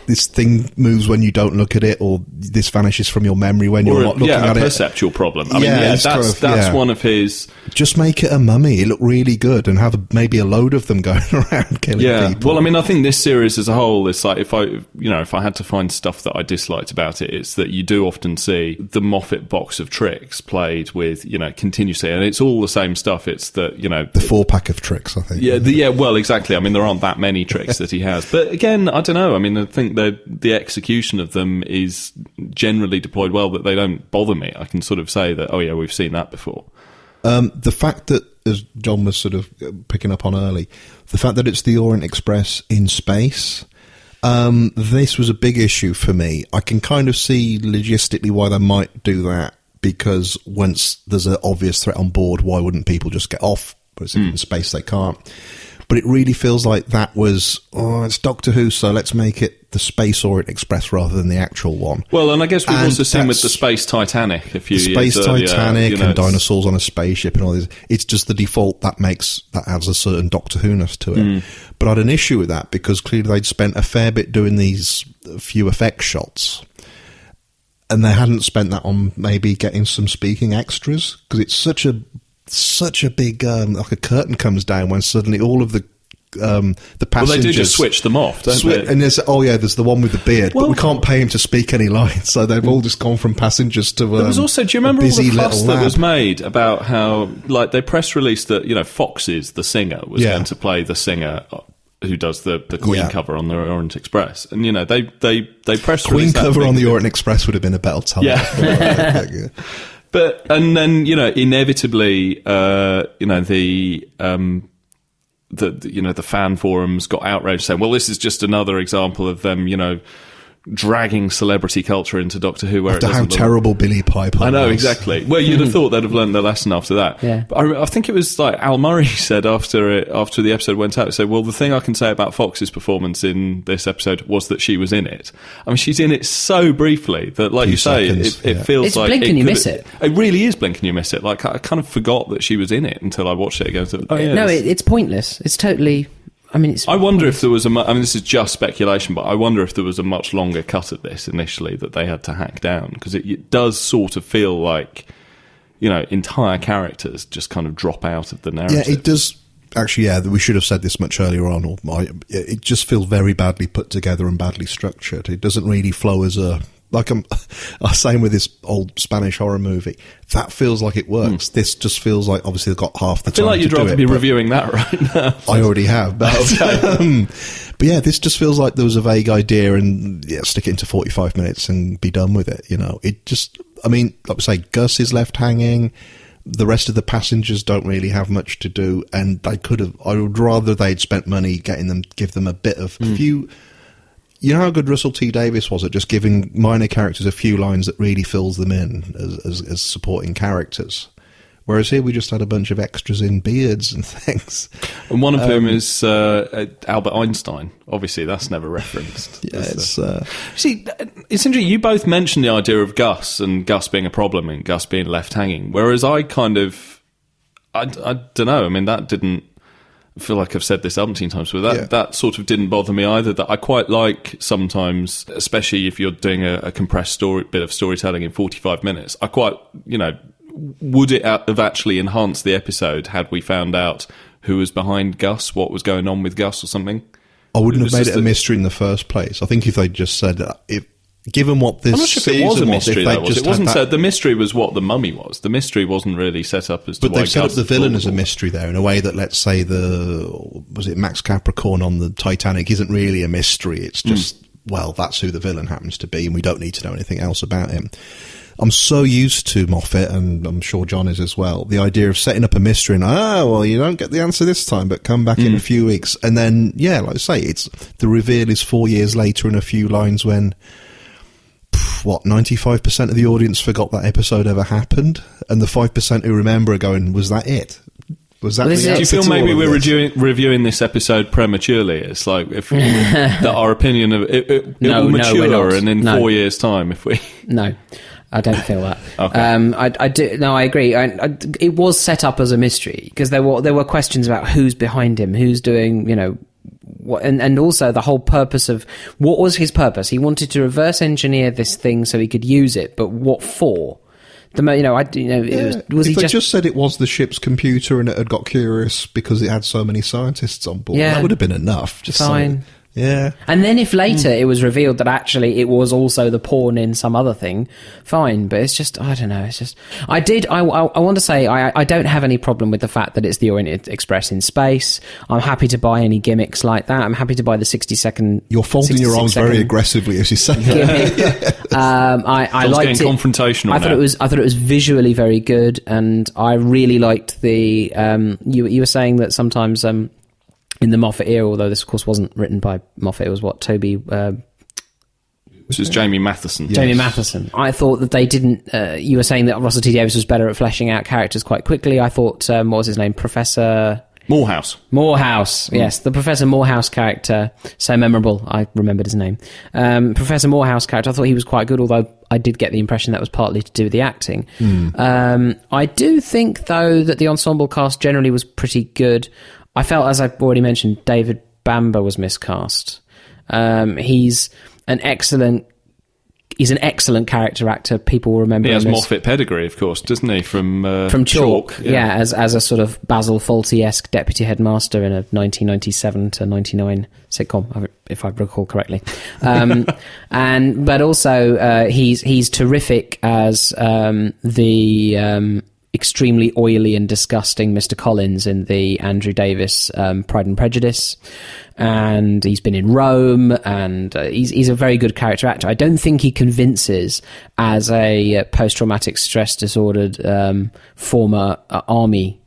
S3: this thing moves when you don't look at it, or this vanishes from your memory when you're not looking at it.
S2: Yeah, a perceptual problem. That's one of his...
S3: Just make it a mummy. It look really good, and have maybe a load of them going around killing people.
S2: Well, I think this series as a whole, it's like if I had to find stuff that I disliked about it, it's that you do often see the Moffat box of tricks played with, continuously, and it's all the same stuff. It's that, the
S3: 4-pack of tricks, I think.
S2: Yeah, well, exactly. There aren't that many tricks that he has. But again, I don't know. think that the execution of them is generally deployed well, that they don't bother me. I can sort of say that, oh yeah, we've seen that before.
S3: The fact that, as John was sort of picking up on early, the fact that it's the Orient Express in space, this was a big issue for me. I can kind of see logistically why they might do that, because once there's an obvious threat on board, why wouldn't people just get off? But it's in space, they can't. But it really feels like that was, it's Doctor Who, so let's make it the Space Orient Express rather than the actual one.
S2: Well, and I guess we've also seen with the Space Titanic a few years
S3: Space
S2: earlier,
S3: Titanic and dinosaurs on a spaceship and all this. It's just the default that adds a certain Doctor Who-ness to it. But I had an issue with that because clearly they'd spent a fair bit doing these few effect shots. And they hadn't spent that on maybe getting some speaking extras, because it's such a big like a curtain comes down when suddenly all of the passengers.
S2: Well, they do just switch them off, don't they?
S3: And there's the one with the beard, but we can't pay him to speak any lines, so they've all just gone from passengers to.
S2: There was also, do you remember all the fuss that was made about how, like, they press released that Foxes, the singer, was going to play the singer who does the Queen cover on the Orient Express, and they press
S3: Queen cover on the Orient Express would have been a better time.
S2: Yeah. But and then inevitably the fan forums got outraged, saying, well, this is just another example of them dragging celebrity culture into Doctor Who, where
S3: after how terrible Billie Piper was.
S2: I know, exactly. Well, you'd have thought they'd have learned their lesson after that.
S4: Yeah.
S2: But I think it was like Al Murray said after the episode went out, he said, well, the thing I can say about Fox's performance in this episode was that she was in it. I mean, she's in it so briefly that, like you say, it feels
S4: it's
S2: like...
S4: blink and you miss it.
S2: It really is blink and you miss it. Like, I kind of forgot that she was in it until I watched it again. So,
S4: it's pointless. It's totally...
S2: I wonder if there was this is just speculation, but I wonder if there was a much longer cut of this initially that they had to hack down, because it does sort of feel like, entire characters just kind of drop out of the narrative.
S3: Yeah, it does. Actually, we should have said this much earlier on. It just feels very badly put together and badly structured. It doesn't really flow as a... Like I'm saying with this old Spanish horror movie, that feels like it works. This just feels like, obviously they've got half the time. I feel
S2: like you'd rather be reviewing that right now.
S3: I already have, but but yeah, this just feels like there was a vague idea, and stick it into 45 minutes and be done with it. It just, like I say, Gus is left hanging. The rest of the passengers don't really have much to do, and I would rather they'd spent money give them a bit of a few. You know how good Russell T Davies was at just giving minor characters a few lines that really fills them in as supporting characters. Whereas here we just had a bunch of extras in beards and things.
S2: And one of whom is Albert Einstein. Obviously, that's never referenced.
S3: Yeah,
S2: See, it's interesting. You both mentioned the idea of Gus and Gus being a problem and Gus being left hanging. Whereas I kind of... I don't know. That didn't... I feel like I've said this umpteen times, but that sort of didn't bother me either. That I quite like sometimes, especially if you're doing a compressed bit of storytelling in 45 minutes. I quite, would it have actually enhanced the episode had we found out who was behind Gus, what was going on with Gus or something?
S3: I wouldn't have made it a mystery in the first place. I think if they just said, given what this
S2: I'm not sure if it was a mystery,
S3: it
S2: wasn't said. The mystery was what the mummy was. The mystery wasn't really set up as to why.
S3: But they've set up the villain as a mystery there, in a way that, let's say, was it Max Capricorn on the Titanic isn't really a mystery. It's just, well, that's who the villain happens to be, and we don't need to know anything else about him. I'm so used to Moffat, and I'm sure John is as well, the idea of setting up a mystery and, you don't get the answer this time, but come back in a few weeks. And then, like I say, the reveal is 4 years later in a few lines when... 95% of the audience forgot that episode ever happened, and the 5% who remember are going, was that it? Was that?
S2: Do you feel maybe we're reviewing this episode prematurely? It's like if that our opinion of it will mature, and in 4 years' time, if we
S4: no. I don't feel that.
S2: Okay.
S4: I do. No, I agree. It was set up as a mystery because there were questions about who's behind him, who's doing, and also the whole purpose of what was his purpose. He wanted to reverse engineer this thing so he could use it, but what for? Was he
S3: just said it was the ship's computer and it had got curious because it had so many scientists on board?
S4: Yeah,
S3: that would have been enough. Just
S4: fine.
S3: Yeah.
S4: And then if later it was revealed that actually it was also the pawn in some other thing, fine. But it's just, I don't know. It's just, I want to say I don't have any problem with the fact that it's the Orient Express in space. I'm happy to buy any gimmicks like that. I'm happy to buy the 60-second.
S3: You're folding your arms very aggressively as you say that.
S4: I liked it.
S2: Confrontational.
S4: I thought it was visually very good, and I really liked the. You were saying that sometimes in the Moffat era, although this of course wasn't written by Moffat, it was what Toby.
S2: This was Jamie Matheson.
S4: Jamie Matheson. I thought that they didn't. You were saying that Russell T Davies was better at fleshing out characters quite quickly. I thought what was his name, Professor. Morehouse, yes. The Professor Morehouse character, so memorable, I remembered his name. Professor Morehouse character, I thought he was quite good, although I did get the impression that was partly to do with the acting. I do think, though, that the ensemble cast generally was pretty good. I felt, as I've already mentioned, David Bamber was miscast. He's an excellent character actor. People will remember him.
S2: He has Moffat pedigree, of course, doesn't he? From
S4: Chalk. Yeah, as a sort of Basil Fawlty-esque deputy headmaster in a 1997 to 99 sitcom, if I recall correctly. But also he's terrific as the extremely oily and disgusting Mr. Collins in the Andrew Davis Pride and Prejudice. And he's been in Rome, and he's a very good character actor. I don't think he convinces as a post-traumatic stress disordered former army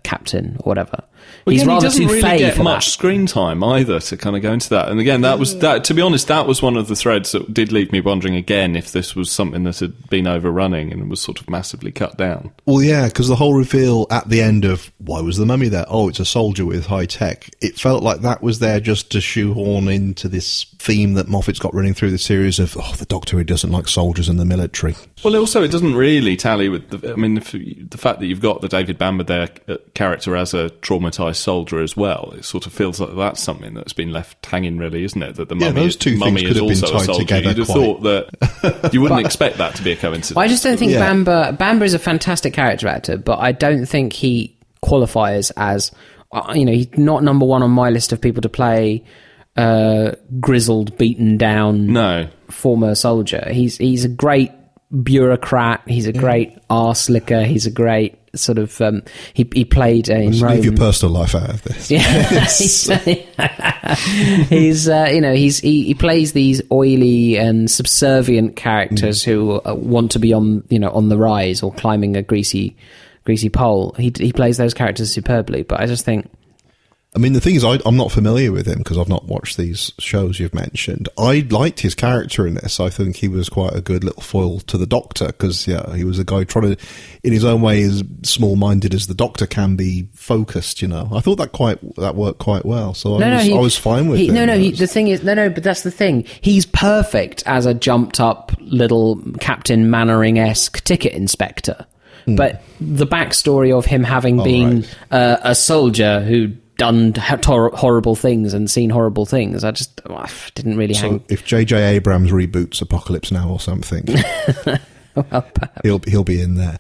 S4: captain or whatever.
S2: Well,
S4: he's rather
S2: he doesn't
S4: too
S2: really
S4: fey
S2: get
S4: for
S2: much
S4: that.
S2: screen time either to kind of go into that. And again, to be honest, that was one of the threads that did leave me wondering again if this was something that had been overrunning and was sort of massively cut down.
S3: Well, yeah, because the whole reveal at the end of why was the mummy there? Oh, it's a soldier with high tech. It felt like that was there just to shoehorn into this theme that Moffat's got running through the series of the Doctor who doesn't like soldiers in the military.
S2: Well, also it doesn't really tally with the fact that you've got the David Bamber there character as a traumatised soldier as well. It sort of feels like that's something that's been left hanging, really, isn't it? That the mummy,
S3: those two
S2: mummy
S3: things
S2: is
S3: could have
S2: also
S3: been
S2: a
S3: tied
S2: soldier.
S3: together.
S2: You'd have thought that you wouldn't expect that to be a coincidence.
S4: I just don't think Bamber is a fantastic character actor, but I don't think he qualifies as he's not number one on my list of people to play grizzled, beaten down former soldier. He's a great bureaucrat. He's a great arse licker. He's a great sort of he played in Rome.
S3: Leave your personal life out of this.
S4: He plays these oily and subservient characters who want to be on the rise or climbing a greasy pole. He plays those characters superbly, but I just think.
S3: I mean, the thing is, I'm not familiar with him because I've not watched these shows you've mentioned. I liked his character in this. I think he was quite a good little foil to the Doctor because, he was a guy trying to, in his own way, as small-minded as the Doctor can be, focused. I thought that worked quite well. So I was fine with him.
S4: The thing is, but that's the thing. He's perfect as a jumped-up little Captain Mannering-esque ticket inspector. But the backstory of him having been a soldier who done horrible things and seen horrible things, I just didn't really hang.
S3: If J.J. Abrams reboots Apocalypse Now or something,
S4: well,
S3: he'll be in there.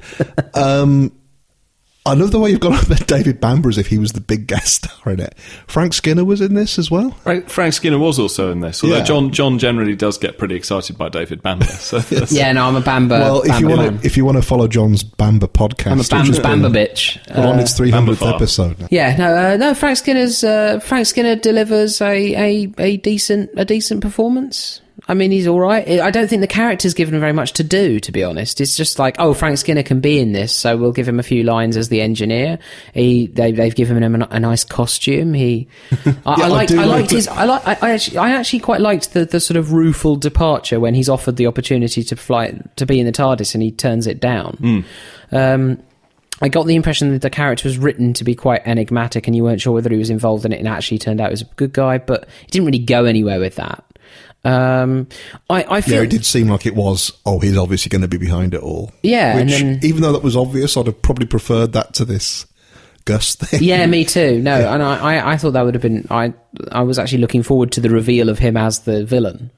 S3: I love the way you've got David Bamber as if he was the big guest star in it. Frank Skinner was in this as well.
S2: Frank Skinner was also in this, although John generally does get pretty excited by David Bamber. So
S4: I'm a Bamber.
S3: Well, if you want to follow John's Bamber podcast,
S4: I'm a Bamber bitch.
S3: On its 300th episode.
S4: No. Frank Skinner delivers a decent performance. I mean, he's all right. I don't think the character's given him very much to do, to be honest. It's just like, Frank Skinner can be in this, so we'll give him a few lines as the engineer. They've given him a nice costume. I actually quite liked the sort of rueful departure when he's offered the opportunity to be in the TARDIS and he turns it down. I got the impression that the character was written to be quite enigmatic and you weren't sure whether he was involved in it, and actually turned out he was a good guy, but he didn't really go anywhere with that. I feel
S3: it did seem like it was. He's obviously going to be behind it all.
S4: Yeah,
S3: which,
S4: and then,
S3: even though that was obvious, I'd have probably preferred that to this Gus thing.
S4: Yeah, me too. No, and I thought that would have been. I was actually looking forward to the reveal of him as the villain.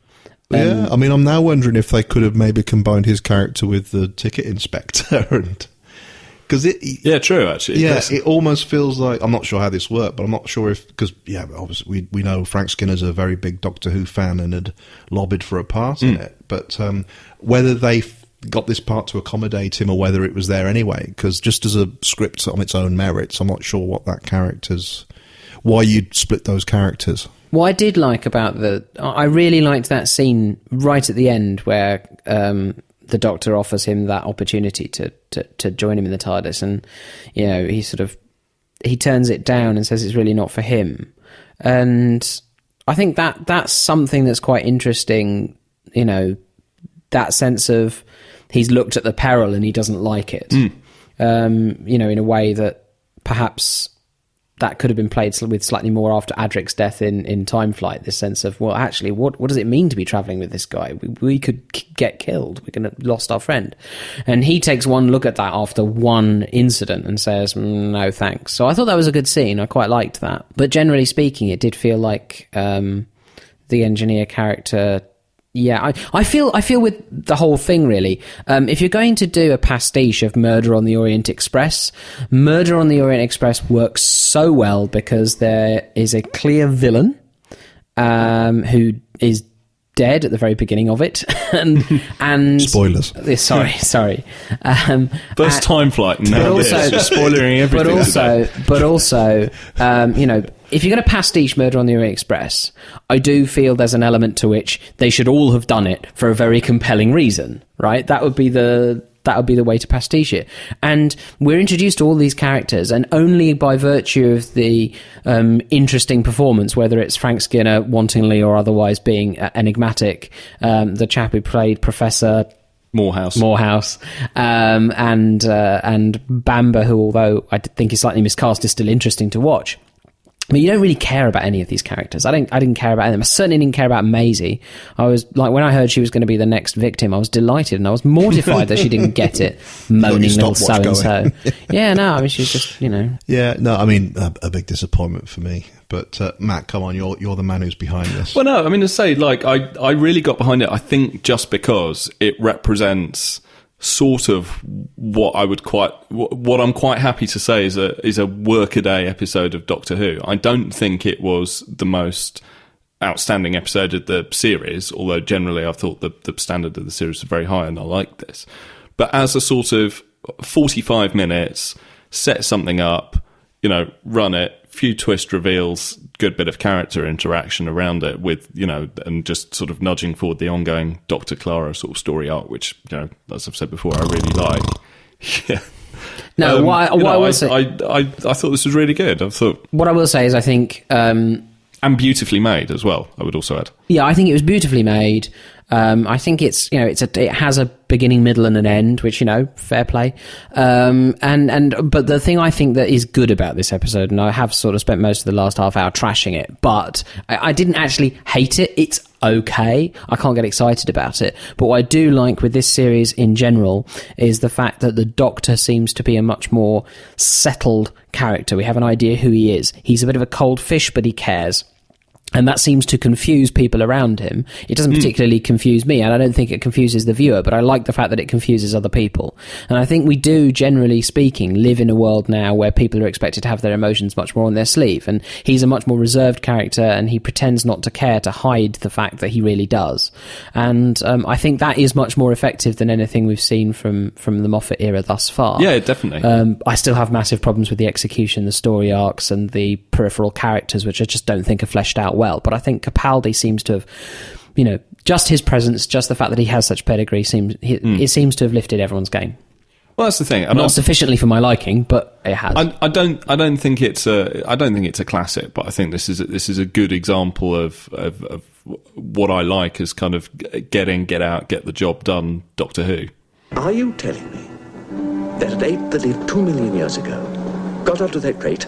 S3: I mean, I'm now wondering if they could have maybe combined his character with the ticket inspector and Because
S2: Yeah, true, actually.
S3: Yeah,
S2: Yes.
S3: it almost feels like, I'm not sure how this worked, but I'm not sure if, because, yeah, obviously we know Frank Skinner's a very big Doctor Who fan and had lobbied for a part in it, but whether they got this part to accommodate him or whether it was there anyway, because just as a script on its own merits, I'm not sure what that why you'd split those characters.
S4: What I did like about I really liked that scene right at the end where the Doctor offers him that opportunity to join him in the TARDIS, and he turns it down and says it's really not for him. And I think that's something that's quite interesting. That sense of he's looked at the peril and he doesn't like it. In a way that perhaps that could have been played with slightly more after Adric's death in Time Flight, this sense of, well, actually, what does it mean to be travelling with this guy? We could get killed. We're going to lost our friend. And he takes one look at that after one incident and says, no, thanks. So I thought that was a good scene. I quite liked that. But generally speaking, it did feel like the engineer character... Yeah, I feel with the whole thing, really, if you're going to do a pastiche of Murder on the Orient Express, Murder on the Orient Express works so well because there is a clear villain who is dead at the very beginning of it, and
S3: spoilers.
S4: Sorry.
S2: First Time Flight. Now spoilering everything. But also, if you're going to pastiche Murder on the Orient Express, I do feel there's an element to which they should all have done it for a very compelling reason, right? That would be the way to pastiche it. And we're introduced to all these characters, and only by virtue of the interesting performance, whether it's Frank Skinner wantonly or otherwise being enigmatic, the chap who played Professor Morehouse, and Bamber, who, although I think is slightly miscast, is still interesting to watch. But you don't really care about any of these characters. I didn't care about them. I certainly didn't care about Maisie. I was like, when I heard she was going to be the next victim, I was delighted, and I was mortified that she didn't get it. Moaning little so and so. Yeah, no, I mean, she was just,
S3: Yeah, no, I mean, a big disappointment for me. But Matt, come on, you're the man who's behind this.
S2: Well, no, I mean, to say, like, I really got behind it. I think just because it represents sort of what I'm quite happy to say is a workaday episode of Doctor Who. I don't think it was the most outstanding episode of the series, although generally I thought the standard of the series was very high, and I liked this. But as a sort of 45 minutes, set something up, run it, few twist reveals, good bit of character interaction around it with, and just sort of nudging forward the ongoing Dr. Clara sort of story arc, which, as I've said before, I really like. Yeah.
S4: No, I will say...
S2: I thought this was really good.
S4: What I will say is I think...
S2: and beautifully made as well, I would also add.
S4: Yeah, I think it was beautifully made. I think it has a beginning, middle, and an end, which, fair play. But the thing I think that is good about this episode, and I have sort of spent most of the last half hour trashing it, but I didn't actually hate it. It's okay. I can't get excited about it. But what I do like with this series in general is the fact that the Doctor seems to be a much more settled character. We have an idea who he is. He's a bit of a cold fish, but he cares. And that seems to confuse people around him. It doesn't particularly confuse me, and I don't think it confuses the viewer, but I like the fact that it confuses other people. And I think we do, generally speaking, live in a world now where people are expected to have their emotions much more on their sleeve. And he's a much more reserved character, and he pretends not to care to hide the fact that he really does. And I think that is much more effective than anything we've seen from the Moffat era thus far.
S2: Yeah, definitely.
S4: I still have massive problems with the execution, the story arcs, and the peripheral characters, which I just don't think are fleshed out well. But I think Capaldi seems to have, just his presence, just the fact that he has such pedigree, it seems to have lifted everyone's game.
S2: Well, that's the thing.
S4: Not sufficiently for my liking, but it has.
S2: I don't think it's a classic, but I think this is a good example of what I like as kind of get out, get the job done Doctor Who.
S8: Are you telling me that an ape that lived 2 million years ago got onto that crate,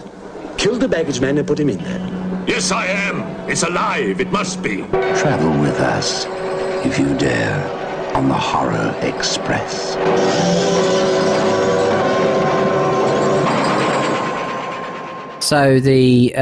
S8: killed the baggage man and put him in there?
S9: Yes, I am. It's alive. It must be.
S10: Travel with us, if you dare, on the Horror Express.
S4: So the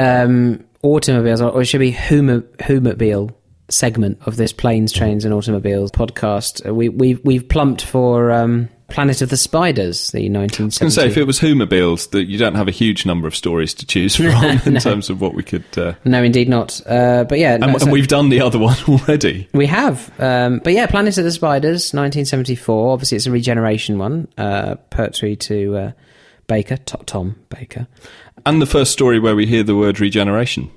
S4: automobiles, or it should be Whomobile segment of this Planes, Trains and Automobiles podcast. We've plumped for Planet of the Spiders, the 1970s.
S2: I was going to say, if it was Whomobiles, that you don't have a huge number of stories to choose from in terms of what we could...
S4: No, indeed not. But yeah...
S2: And we've done the other one already.
S4: We have. But yeah, Planet of the Spiders, 1974. Obviously, it's a regeneration one. Pertwee to Baker, Tom Baker.
S2: And the first story where we hear the word regeneration.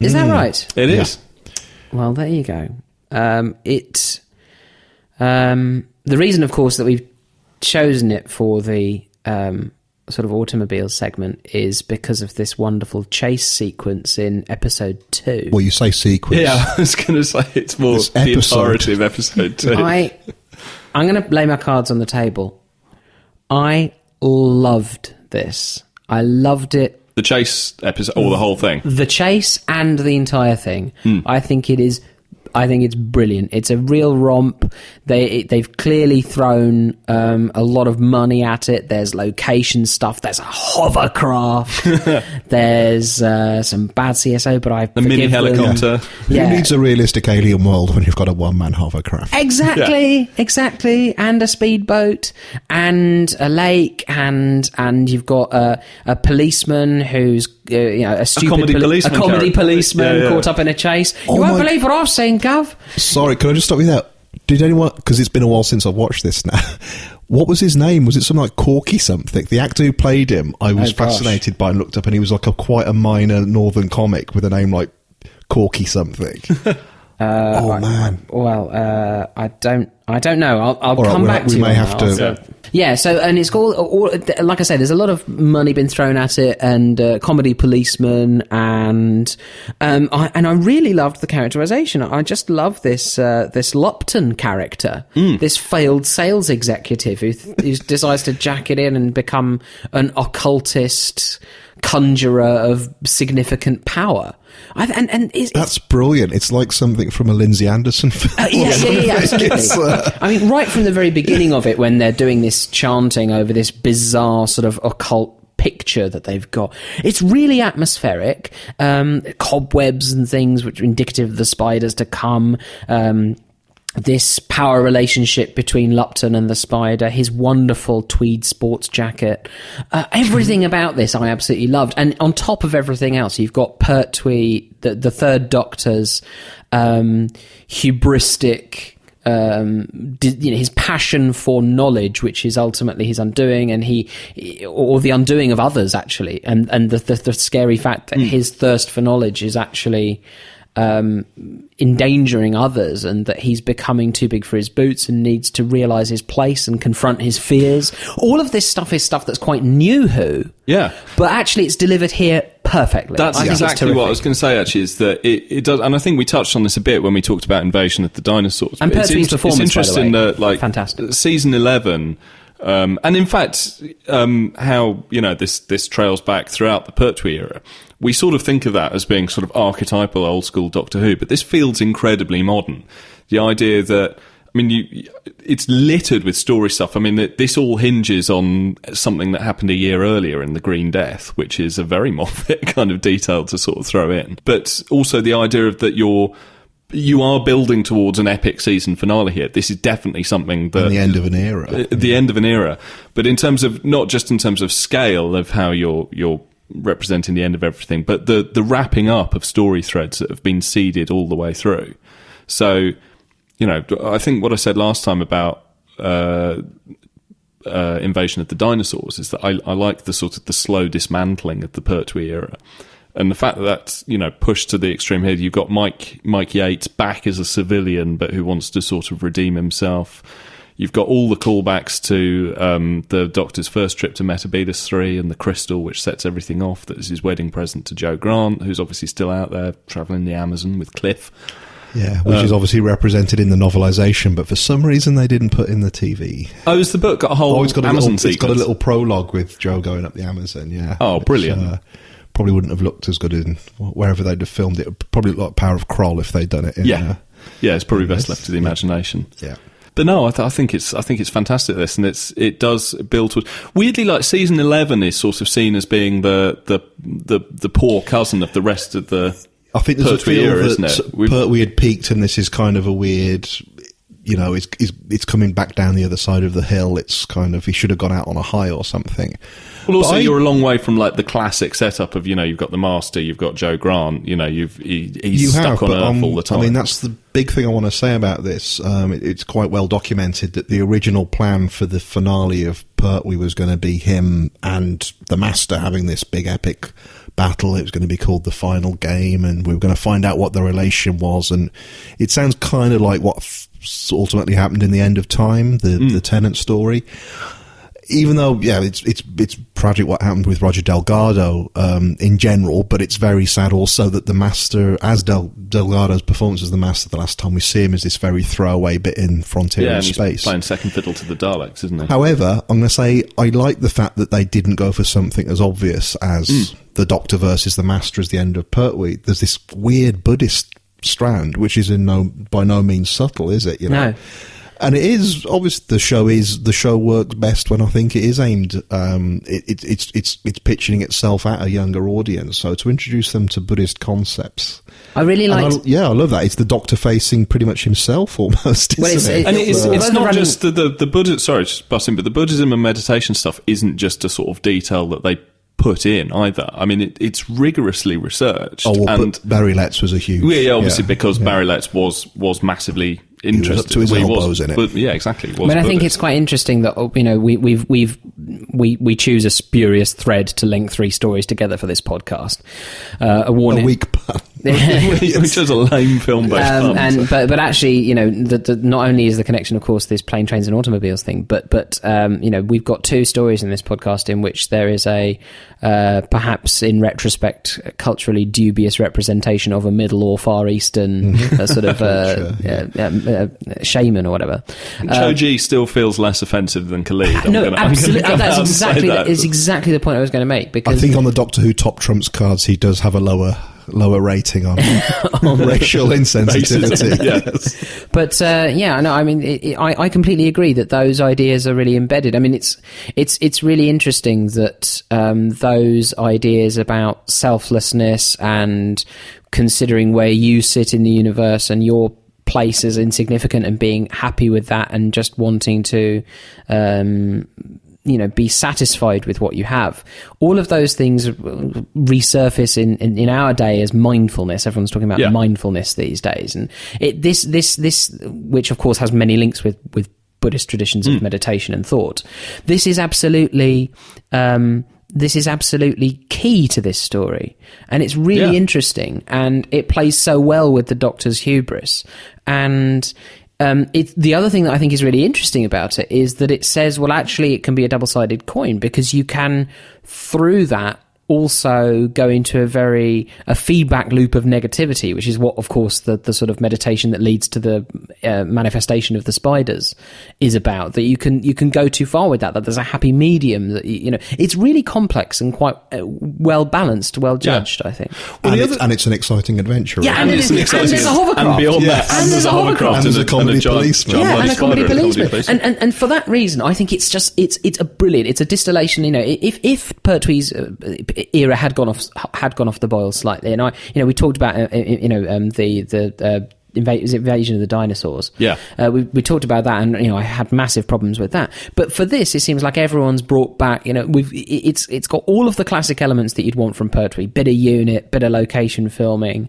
S4: Is that right?
S2: It is.
S4: Well, there you go. The reason, of course, that we've chosen it for the sort of automobile segment is because of this wonderful chase sequence in episode 2.
S3: Well, you say sequence.
S2: Yeah, I was going to say it's more the entirety of episode 2.
S4: I'm going to lay my cards on the table. I loved this. I loved it.
S2: The chase episode, or the whole thing?
S4: The chase and the entire thing. I think it's brilliant. It's a real romp. They've clearly thrown a lot of money at it. There's location stuff. There's a hovercraft. There's some bad CSO, but I forgive
S2: mini helicopter.
S4: Yeah.
S3: Who needs a realistic alien world when you've got a one-man hovercraft?
S4: Exactly. And a speedboat, and a lake, and you've got a policeman who's a stupid comedy policeman caught up in a chase. You won't believe what I've seen, Gov.
S3: Sorry, can I just stop you there? Did anyone, because it's been a while since I've watched this now, what was his name? Was it something like Corky something? The actor who played him, I was fascinated by and looked up, and he was like quite a minor northern comic with a name like Corky something. Man.
S4: Well, I don't know. I'll come back to you.
S3: We may have to.
S4: Yeah. So, and it's called, like I said, there's a lot of money been thrown at it, and comedy policeman, and I really loved the characterization. I just love this Lupton character, this failed sales executive who decides to jack it in and become an occultist conjurer of significant power. That's
S3: brilliant. It's like something from a Lindsay Anderson film.
S4: Yeah, absolutely. I mean, right from the very beginning of it, when they're doing this chanting over this bizarre sort of occult picture that they've got, it's really atmospheric. Cobwebs and things which are indicative of the spiders to come. This power relationship between Lupton and the spider, his wonderful tweed sports jacket, everything about this I absolutely loved. And on top of everything else, you've got Pertwee, the Third Doctor's hubristic, his passion for knowledge, which is ultimately his undoing, and or the undoing of others, actually, and the scary fact that his thirst for knowledge is actually endangering others, and that he's becoming too big for his boots and needs to realise his place and confront his fears. All of this stuff is stuff that's quite new Who. Yeah. But actually it's delivered here perfectly.
S2: That's exactly what I was going to say, actually, is that it does, and I think we touched on this a bit when we talked about Invasion of the Dinosaurs.
S4: And Pertwee's performance,
S2: it's interesting
S4: by the way,
S2: that, like,
S4: fantastic.
S2: Season 11... and in fact, how this trails back throughout the Pertwee era, we sort of think of that as being sort of archetypal old school Doctor Who, but this feels incredibly modern. The idea that, I mean, it's littered with story stuff. I mean, this all hinges on something that happened a year earlier in The Green Death, which is a very morbid kind of detail to sort of throw in. But also the idea of that you are building towards an epic season finale here. This is definitely something that...
S3: the end of an era.
S2: The end of an era. But in terms of, not just in terms of scale of how you're representing the end of everything, but the wrapping up of story threads that have been seeded all the way through. So, I think what I said last time about Invasion of the Dinosaurs is that I like the sort of the slow dismantling of the Pertwee era. And the fact that that's, pushed to the extreme here, you've got Mike Yates back as a civilian, but who wants to sort of redeem himself. You've got all the callbacks to the Doctor's first trip to Metabolus 3 and the crystal, which sets everything off. That is his wedding present to Jo Grant, who's obviously still out there travelling the Amazon with Cliff.
S3: Yeah, which is obviously represented in the novelisation, but for some reason they didn't put in the TV.
S2: Oh, has the book got a whole Amazon sequence?
S3: It's got a little prologue with Jo going up the Amazon, yeah.
S2: Oh, brilliant.
S3: Probably wouldn't have looked as good in wherever they'd have filmed it. Probably looked like Power of Kroll if they'd done it.
S2: It's probably best left to the imagination.
S3: Yeah.
S2: But no, I think it's fantastic, this, and it does build towards. Weirdly, like season 11 is sort of seen as being the poor cousin of the rest of the.
S3: I think there's
S2: Pertwee
S3: a feel
S2: era,
S3: that
S2: isn't it?
S3: Pertwee had peaked, and this is kind of a weird. it's coming back down the other side of the hill. It's kind of, he should have gone out on a high or something.
S2: Well, also, you're a long way from like the classic setup of, you've got the Master, you've got Joe Grant, he's stuck on Earth all the time.
S3: I mean, that's the big thing I want to say about this. It's quite well documented that the original plan for the finale of Pertwee was going to be him and the Master having this big epic battle. It was going to be called The Final Game, and we were going to find out what the relation was. And it sounds kind of like what ultimately happened in The End of Time, the Tennant story. Even though, it's tragic what happened with Roger Delgado in general, but it's very sad also that the Master, as Delgado's performance as the Master, the last time we see him is this very throwaway bit in Frontier in Space.
S2: He's playing second fiddle to the Daleks, isn't he?
S3: However, I'm going to say I like the fact that they didn't go for something as obvious as the Doctor versus the Master as the end of Pertwee. There's this weird Buddhist strand, which is by no means subtle, is it?
S4: No.
S3: And it is obvious the show works best when I think it is aimed. It's pitching itself at a younger audience. So to introduce them to Buddhist concepts,
S4: I really liked.
S3: I love that. It's the Doctor facing pretty much himself almost. Isn't it?
S2: It's not just the Buddhism. Sorry, just busting, but the Buddhism and meditation stuff isn't just a sort of detail that they put in either. I mean, it's rigorously researched.
S3: But Barry Letts was a huge.
S2: Obviously, because Barry Letts was massively interested.
S3: He was up to his elbows in it.
S2: But, yeah, exactly.
S4: I mean, I think it's quite interesting that we choose a spurious thread to link three stories together for this podcast. A
S3: weak pun.
S2: We chose a lame film-based pun.
S4: But actually, not only is the connection, of course, this plane, trains, and automobiles thing, but we've got two stories in this podcast in which there is a perhaps in retrospect culturally dubious representation of a Middle or Far Eastern sort of shaman or whatever.
S2: Choji still feels less offensive than Khalid.
S4: Absolutely. That's exactly the point I was going to make. Because
S3: I think on the Doctor Who Top Trumps cards, he does have a lower rating on racial insensitivity.
S2: Yes.
S4: But I completely agree that those ideas are really embedded. I mean, it's really interesting that those ideas about selflessness and considering where you sit in the universe and your place as insignificant and being happy with that and just wanting to be satisfied with what you have. All of those things resurface in our day as mindfulness. Everyone's talking about mindfulness these days, and this which of course has many links with Buddhist traditions of meditation and thought. This is absolutely key to this story, and it's really interesting, and it plays so well with the Doctor's hubris. And the other thing that I think is really interesting about it is that it says, well, actually, it can be a double-sided coin, because you can, through that, also go into a feedback loop of negativity, which is what, of course, the sort of meditation that leads to the manifestation of the spiders is about. That you can go too far with that there's a happy medium. That it's really complex and quite well balanced, well judged. I think,
S3: and it's an exciting adventure.
S4: Yeah, and there's a hovercraft,
S2: and beyond that, and there's a hovercraft,
S3: and there's a comedy policeman,
S4: and a comedy policeman, and for that reason, I think it's a brilliant. It's a distillation. If Pertwee's era had gone off the boil slightly, and we talked about the invasion of the dinosaurs.
S2: Yeah,
S4: we talked about that, and I had massive problems with that. But for this, it seems like everyone's brought back. It's got all of the classic elements that you'd want from Pertwee: bit of unit, bit of location filming,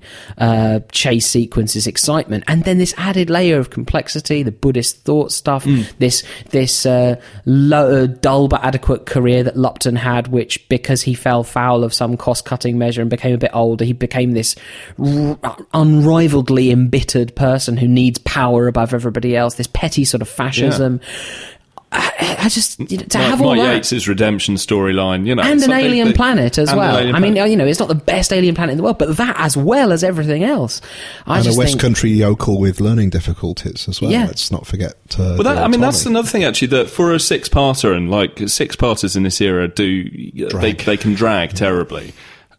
S4: chase sequences, excitement, and then this added layer of complexity, the Buddhist thought stuff, this dull but adequate career that Lupton had, which because he fell foul of some cost-cutting measure and became a bit older, he became this unrivaledly embittered person who needs power above everybody else, this petty sort of fascism. I just to have all that.
S2: Yates' redemption storyline,
S4: and an alien planet as well. I mean, it's not the best alien planet in the world, but that as well as everything else.
S3: And a West Country yokel with learning difficulties as well.
S4: Yeah.
S3: Let's not forget.
S2: That's another thing actually, that for a six-parter, and like six-parters in this era they can drag terribly.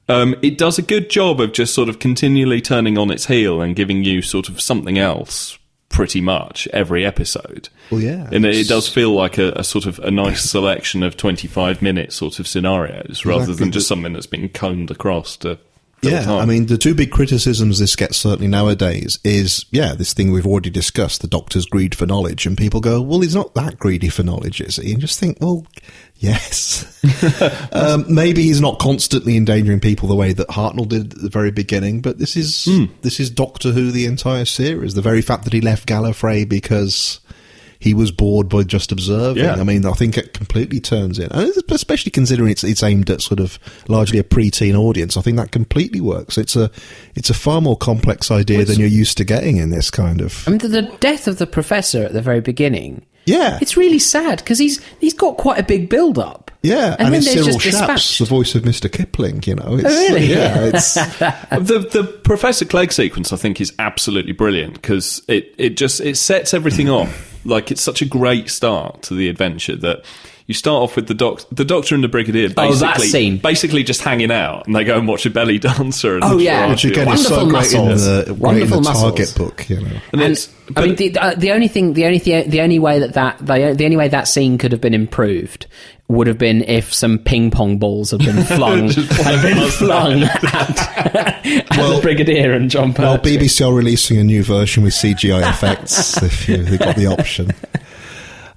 S2: It does a good job of just sort of continually turning on its heel and giving you sort of something else pretty much every episode.
S3: Well, yeah.
S2: And it does feel like a sort of a nice selection of 25-minute sort of scenarios rather than just something that's been combed across to the whole time.
S3: I mean, the two big criticisms this gets certainly nowadays is, this thing we've already discussed, the Doctor's greed for knowledge, and people go, well, he's not that greedy for knowledge, is he? And just think, well, yes. Maybe he's not constantly endangering people the way that Hartnell did at the very beginning, but this is Doctor Who the entire series. The very fact that he left Gallifrey because he was bored by just observing.
S2: Yeah.
S3: I mean, I think it completely turns in, and especially considering it's aimed at sort of largely a pre-teen audience. I think that completely works. It's a far more complex idea than you're used to getting in this kind of.
S4: I mean, the death of the Professor at the very beginning.
S3: Yeah,
S4: it's really sad because he's got quite a big build-up.
S3: Yeah, and
S4: then
S3: it's Cyril
S4: just
S3: Shaps, the voice of Mr. Kipling. You know, it's,
S4: really?
S3: Yeah, it's
S2: the Professor Clegg sequence. I think is absolutely brilliant because it sets everything off. Like, it's such a great start to the adventure that you start off with the Doctor and the Brigadier basically just hanging out, and they go and watch a belly dancer. And
S3: which again is so great in the Target book, you know.
S4: I mean, the only way that scene could have been improved would have been if some ping pong balls had been flung at the Brigadier and John Pertwee.
S3: Well, BBC are releasing a new version with CGI effects if you got the option.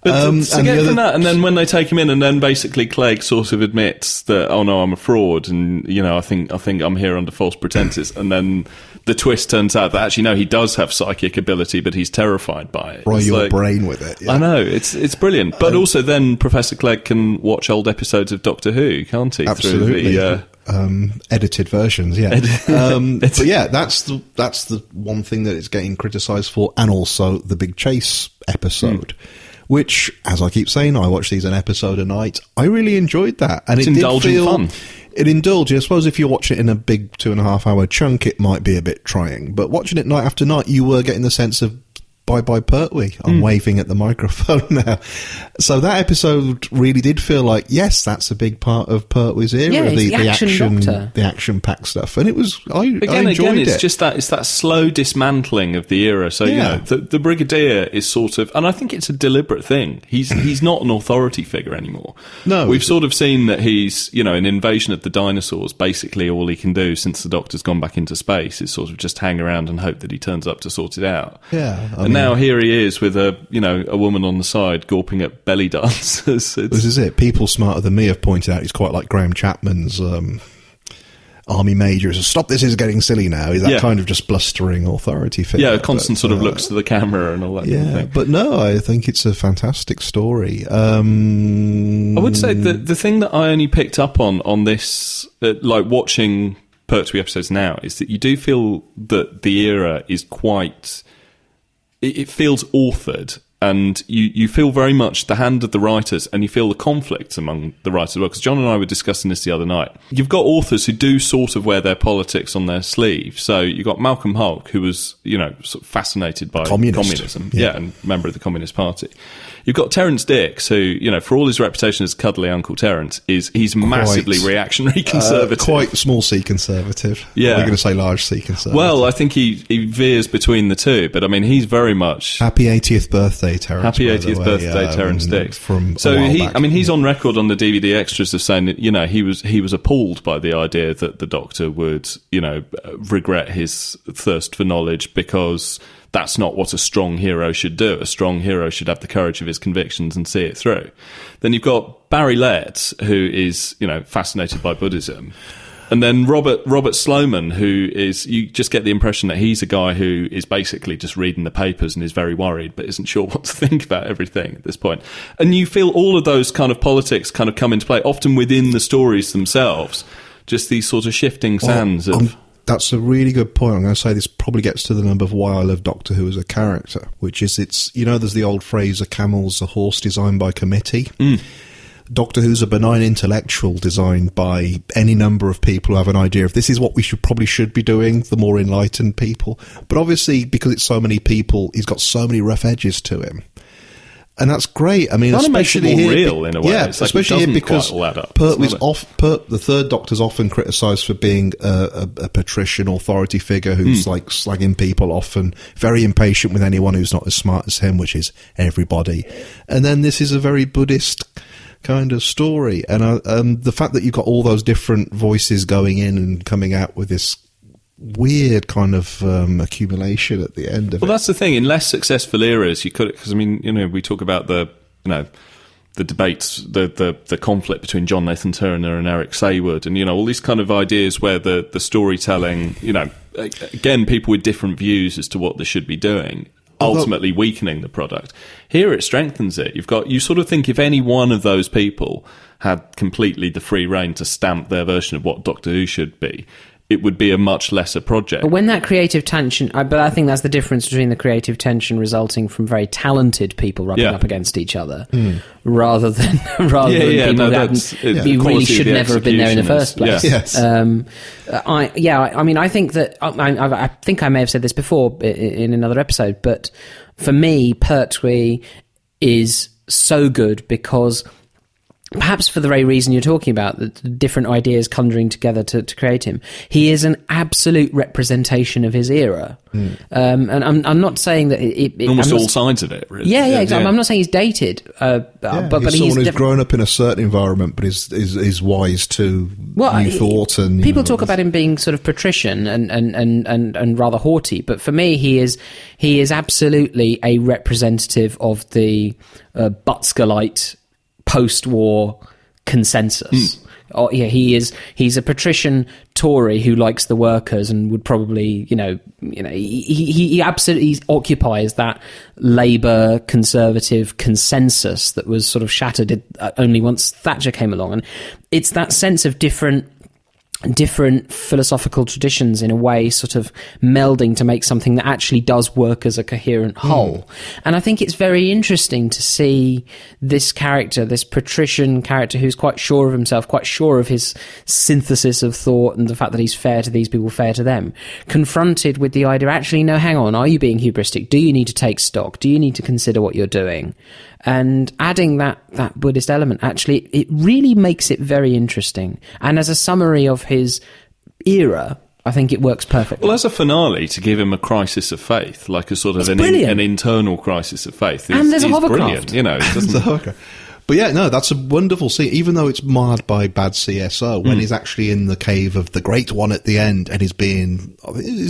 S2: But to get from that, and then when they take him in, and then basically Clegg sort of admits that, oh no, I'm a fraud, and you know, I think I'm here under false pretenses, and then the twist turns out that actually no, he does have psychic ability, but he's terrified by it.
S3: Fry your brain with it. Yeah.
S2: I know, it's brilliant, but also then Professor Clegg can watch old episodes of Doctor Who, can't he?
S3: Absolutely.
S2: Through the,
S3: edited versions, yeah. But yeah, that's the one thing that it's getting criticised for, and also the Big Chase episode. Which, as I keep saying, I watch these an episode a night. I really enjoyed that. And
S2: it's indulgent fun.
S3: It indulged you. I suppose if you watch it in a big 2.5 hour chunk, it might be a bit trying. But watching it night after night, you were getting the sense of, bye-bye Pertwee. I'm waving at the microphone now. So that episode really did feel like, yes, that's a big part of Pertwee's era.
S4: Yeah, the
S3: action-packed stuff. And it was, I enjoyed it.
S2: It's just it's that slow dismantling of the era. So, you know, the Brigadier is sort of, and I think it's a deliberate thing. He's not an authority figure anymore.
S3: No.
S2: We've sort of seen that he's, you know, in Invasion of the Dinosaurs, basically all he can do since the Doctor's gone back into space is sort of just hang around and hope that he turns up to sort it out.
S3: Yeah.
S2: Now here he is with a woman on the side gawping at belly dancers.
S3: This is it. People smarter than me have pointed out he's quite like Graham Chapman's army major. So stop, this is getting silly now. He's that kind of just blustering authority figure.
S2: Yeah, constant sort of looks to the camera and all that kind of thing.
S3: But no, I think it's a fantastic story.
S2: I would say the thing that I only picked up on this, like watching Pertwee episodes now, is that you do feel that the era is quite... It feels authored, and you feel very much the hand of the writers, and you feel the conflicts among the writers as well. Because John and I were discussing this the other night. You've got authors who do sort of wear their politics on their sleeve. So you've got Malcolm Hulke, who was, you know, sort of fascinated by communism. Yeah, and member of the Communist Party. You've got Terence Dicks, who, you know, for all his reputation as cuddly Uncle Terence, he's massively reactionary conservative.
S3: Quite small C conservative.
S2: Yeah.
S3: We're going to say large C conservative.
S2: Well, I think he veers between the two, but I mean, he's very much...
S3: Happy 80th birthday, Terence.
S2: Happy 80th birthday, Terence Dicks. He's on record on the DVD extras of saying that, you know, he was appalled by the idea that the Doctor would, you know, regret his thirst for knowledge, because that's not what a strong hero should do. A strong hero should have the courage of his convictions and see it through. Then you've got Barry Letts, who is, you know, fascinated by Buddhism. And then Robert Sloman, who is, you just get the impression that he's a guy who is basically just reading the papers and is very worried, but isn't sure what to think about everything at this point. And you feel all of those kind of politics kind of come into play, often within the stories themselves. Just these sort of shifting sands of...
S3: That's a really good point. I'm going to say this probably gets to the number of why I love Doctor Who as a character, which is there's the old phrase, a camel's a horse designed by committee. Doctor Who's a benign intellectual designed by any number of people who have an idea of this is what we should be doing, the more enlightened people. But obviously, because it's so many people, he's got so many rough edges to him. And that's great. I mean, especially
S2: more real in a way.
S3: Yeah,
S2: it's like
S3: especially here because the Third Doctor's often criticised for being a patrician authority figure who's like slagging people off and very impatient with anyone who's not as smart as him, which is everybody. And then this is a very Buddhist kind of story. And the fact that you've got all those different voices going in and coming out with this weird kind of accumulation at the end of it.
S2: Well, that's the thing. In less successful eras, you could, because I mean, we talk about the debates, the conflict between John Nathan Turner and Eric Saywood, and all these kind of ideas where the storytelling, again, people with different views as to what they should be doing, ultimately weakening the product. Here it strengthens it. You sort of think if any one of those people had completely the free rein to stamp their version of what Doctor Who should be, it would be a much lesser project.
S4: But when that creative tension, but I think that's the difference between the creative tension resulting from very talented people rubbing up against each other, rather than people who really should never have been there in the first place.
S3: Yes.
S4: I mean, I think that I think I may have said this before in another episode, but for me, Pertwee is so good because, perhaps for the very reason you're talking about, the different ideas conjuring together to create him, he is an absolute representation of his era. And I'm not saying that
S2: almost all sides of it, really.
S4: Yeah, exactly. I'm not saying he's dated, but
S3: he's someone who's grown up in a certain environment, but is wise to new thought. And
S4: people talk about him being sort of patrician and rather haughty, but for me, he is absolutely a representative of the Buttskalite post-war consensus. He's a patrician Tory who likes the workers and would probably, he absolutely occupies that Labour conservative consensus that was sort of shattered only once Thatcher came along. And it's that sense of different philosophical traditions in a way sort of melding to make something that actually does work as a coherent whole. And I think it's very interesting to see this character, this patrician character who's quite sure of himself, quite sure of his synthesis of thought and the fact that he's fair to these people, fair to them, confronted with the idea, actually, no, hang on, are you being hubristic? Do you need to take stock? Do you need to consider what you're doing? And adding that Buddhist element, actually, it really makes it very interesting. And as a summary of his era, I think it works perfectly.
S2: Well, as a finale, to give him a crisis of faith, like a sort of an internal crisis of faith,
S4: and there's a
S2: hovercraft. Brilliant, it doesn't.
S3: But yeah, no, that's a wonderful scene, even though it's marred by bad CSO, when he's actually in the cave of the Great One at the end, and is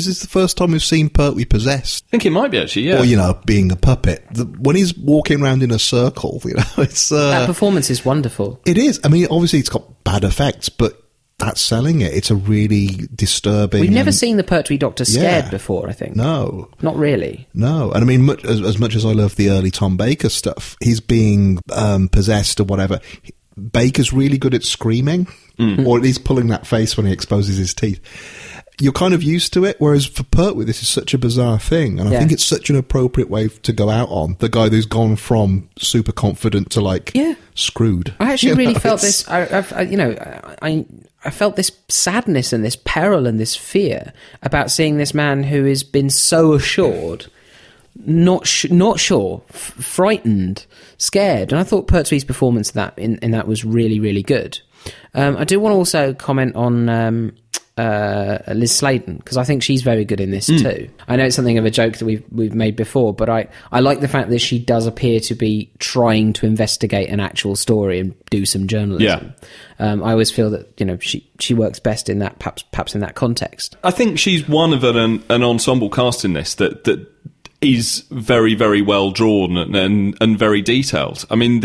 S3: this the first time we've seen Pertwee possessed?
S2: I think it might be, actually, yeah.
S3: Or, being a puppet. When he's walking around in a circle, it's...
S4: that performance is wonderful.
S3: It is. I mean, obviously it's got bad effects, but that's selling it. It's a really disturbing...
S4: We've never seen the Pertwee Doctor scared before, I think.
S3: No.
S4: Not really.
S3: No. And I mean, as much as I love the early Tom Baker stuff, he's being possessed or whatever. Baker's really good at screaming, or at least pulling that face when he exposes his teeth. You're kind of used to it, whereas for Pertwee, this is such a bizarre thing, and I think it's such an appropriate way to go out on. The guy who's gone from super confident to, screwed.
S4: I actually really felt this... I felt this sadness and this peril and this fear about seeing this man who has been so assured, not sure, frightened, scared. And I thought Pertwee's performance in that was really, really good. I do want to also comment on Liz Sladen, because I think she's very good in this too. I know it's something of a joke that we've made before, but I like the fact that she does appear to be trying to investigate an actual story and do some journalism. I always feel that she works best in that, perhaps in that context.
S2: I think she's one of an ensemble cast in this that is very, very well drawn and very detailed. I mean,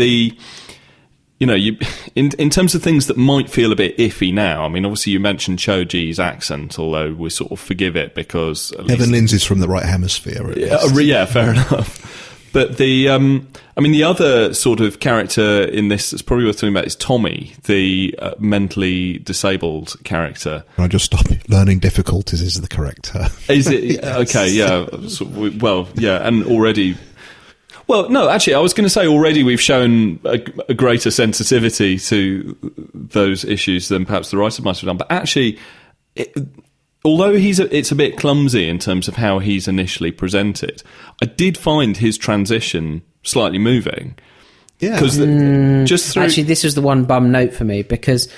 S2: in terms of things that might feel a bit iffy now, I mean, obviously you mentioned Choji's accent, although we sort of forgive it because...
S3: Evan Lindsay's from the right hemisphere.
S2: Yeah, fair enough. But the other sort of character in this that's probably worth talking about is Tommy, the mentally disabled character.
S3: I just stopped. Learning difficulties is the correct term.
S2: Is it? Yes. Okay, yeah. Well, yeah, and already... Well, no, actually, I was going to say already we've shown a greater sensitivity to those issues than perhaps the writer might have done. But actually, although it's a bit clumsy in terms of how he's initially presented, I did find his transition slightly moving.
S3: Yeah.
S2: Because
S4: actually, this was the one bum note for me, because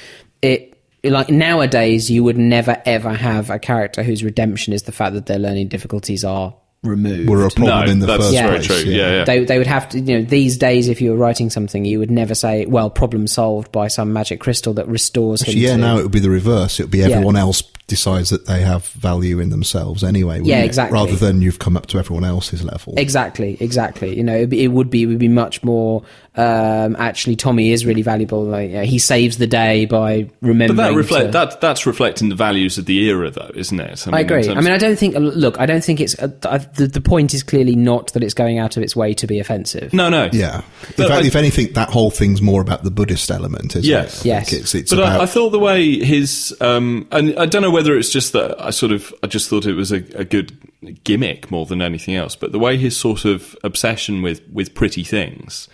S4: nowadays you would never, ever have a character whose redemption is the fact that their learning difficulties are removed.
S3: Were a problem in the
S2: that's
S3: first
S2: very
S3: place.
S2: true. Yeah.
S4: They would have to, these days, if you were writing something, you would never say, well, problem solved by some magic crystal that restores him.
S3: Actually, now it would be the reverse. It would be everyone else decides that they have value in themselves anyway.
S4: Yeah,
S3: it?
S4: exactly.
S3: Rather than you've come up to everyone else's level.
S4: Exactly. It would be much more. Actually, Tommy is really valuable. Like, he saves the day by remembering.
S2: But that's reflecting the values of the era, though, isn't it?
S4: I agree. I don't think. Look, I don't think it's. The point is clearly not that it's going out of its way to be offensive.
S2: No.
S3: Yeah. In fact, if anything, that whole thing's more about the Buddhist element, isn't it?
S4: Yes.
S3: It's
S2: but
S3: about...
S2: I thought the way his, and I don't know whether it's just that I just thought it was a good gimmick more than anything else, but the way his sort of obsession with pretty things.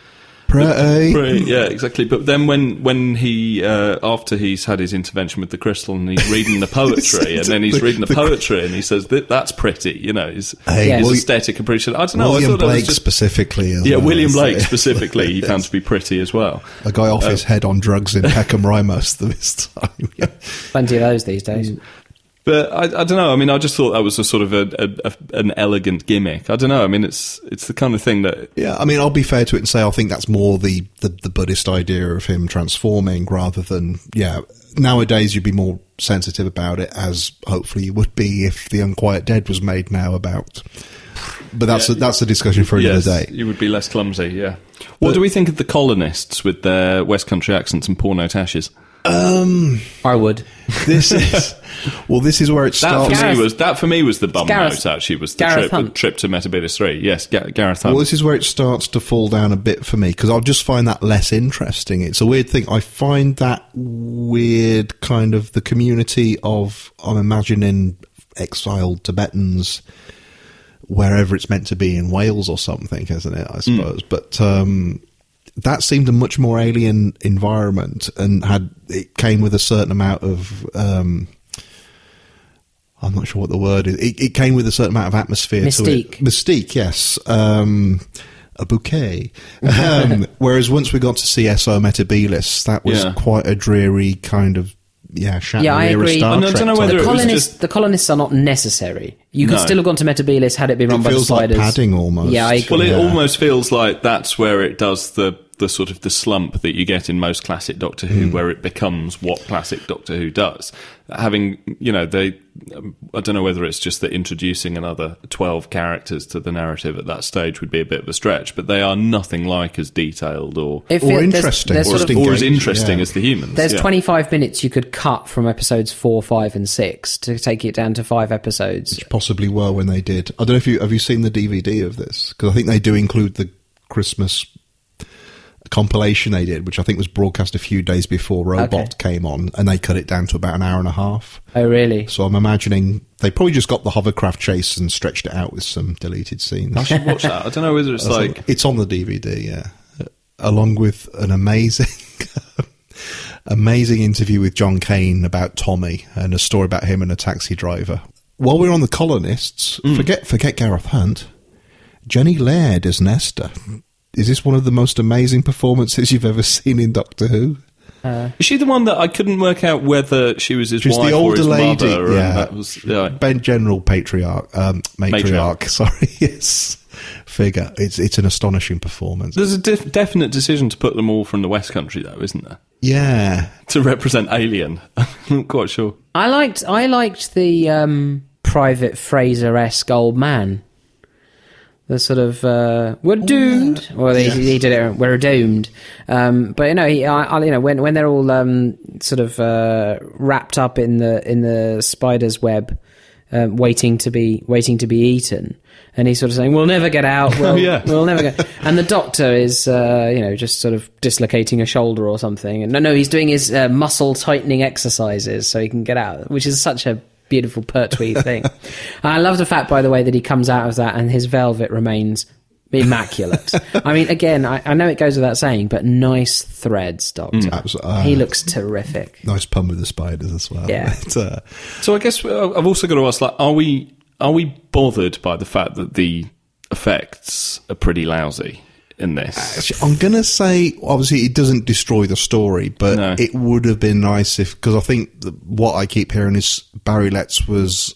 S3: Pretty.
S2: Yeah, exactly. But then when he, after he's had his intervention with the crystal and he's reading the poetry, and then he's reading the poetry and he says, that's pretty, his aesthetic appreciation. I don't know.
S3: William
S2: I thought
S3: Blake
S2: that was just,
S3: specifically.
S2: William Blake specifically, he found to be pretty as well.
S3: A guy off his head on drugs in Peckham Rye most of his time. Yeah.
S4: Plenty of those these days.
S2: But I don't know. I mean, I just thought that was a sort of an elegant gimmick. I don't know. I mean, it's the kind of thing that...
S3: Yeah, I mean, I'll be fair to it and say I think that's more the Buddhist idea of him transforming rather than... Yeah, nowadays you'd be more sensitive about it, as hopefully you would be if The Unquiet Dead was made now about... But that's a discussion for another day.
S2: You would be less clumsy, yeah. What do we think of the colonists with their West Country accents and porno tashes?
S4: I would.
S3: This is where it starts.
S2: That for me was the bum note. Actually, was the trip to Metabolus 3. Yes, Gareth Hunt.
S3: Well, this is where it starts to fall down a bit for me because I'll just find that less interesting. It's a weird thing. I find that weird kind of the community of, I'm imagining, exiled Tibetans wherever it's meant to be in Wales or something, isn't it? I suppose, but. That seemed a much more alien environment, and it came with a certain amount of I'm not sure what the word is. It came with a certain amount of atmosphere
S4: Mystique.
S3: to it. Mystique, yes. A bouquet. Whereas once we got to see S.O. Metabilis, that was quite a dreary kind of
S4: I agree.
S3: Star Trek.
S2: I don't know whether
S4: the colonists are not necessary. You could still have gone to Metabilis had it been run by the spiders.
S3: It feels like padding almost.
S4: Yeah, I agree.
S2: Well, it almost feels like that's where it does the sort of the slump that you get in most classic Doctor Who, where it becomes what classic Doctor Who does. Having, I don't know whether it's just that introducing another 12 characters to the narrative at that stage would be a bit of a stretch, but they are nothing like as detailed or
S3: interesting.
S2: Or as interesting as the humans.
S4: There's 25 minutes you could cut from episodes 4, 5 and 6 to take it down to 5 episodes.
S3: Which possibly were when they did. I don't know if have you seen the DVD of this? Because I think they do include the Christmas compilation they did, which I think was broadcast a few days before Robot came on, and they cut it down to about an hour and a half.
S4: Oh, really?
S3: So I'm imagining they probably just got the hovercraft chase and stretched it out with some deleted scenes.
S2: I should watch that. I don't know whether it's
S3: It's on the DVD, yeah. Along with an amazing interview with John Cain about Tommy and a story about him and a taxi driver. While we're on the colonists, forget Gareth Hunt, Jenny Laird as Nesta. Is this one of the most amazing performances you've ever seen in Doctor Who?
S2: Is she the one that I couldn't work out whether she was his wife
S3: the older
S2: or his
S3: lady,
S2: mother?
S3: yeah.
S2: That was,
S3: Ben General matriarch. Sorry, yes, figure. It's an astonishing performance.
S2: There's a definite decision to put them all from the West Country, though, isn't there?
S3: Yeah,
S2: to represent Alien. I'm not quite sure.
S4: I liked the Private Fraser-esque old man. The sort of we're doomed, he did it. We're doomed, but when they're all sort of wrapped up in the spider's web, waiting to be eaten, and he's sort of saying, "We'll never get out. We'll never get." And the Doctor is just sort of dislocating a shoulder or something, and no, he's doing his muscle tightening exercises so he can get out, which is such a beautiful Pertwee thing. I love the fact, by the way, that he comes out of that and his velvet remains immaculate. I mean, again, I know it goes without saying, but nice threads, Doctor. He looks terrific.
S3: Nice pun with the spiders as well.
S4: Yeah.
S2: So I guess I've also got to ask, are we bothered by the fact that the effects are pretty lousy in this?
S3: I'm going to say, obviously, it doesn't destroy the story, but it would have been nice if, because I think what I keep hearing is Barry Letts was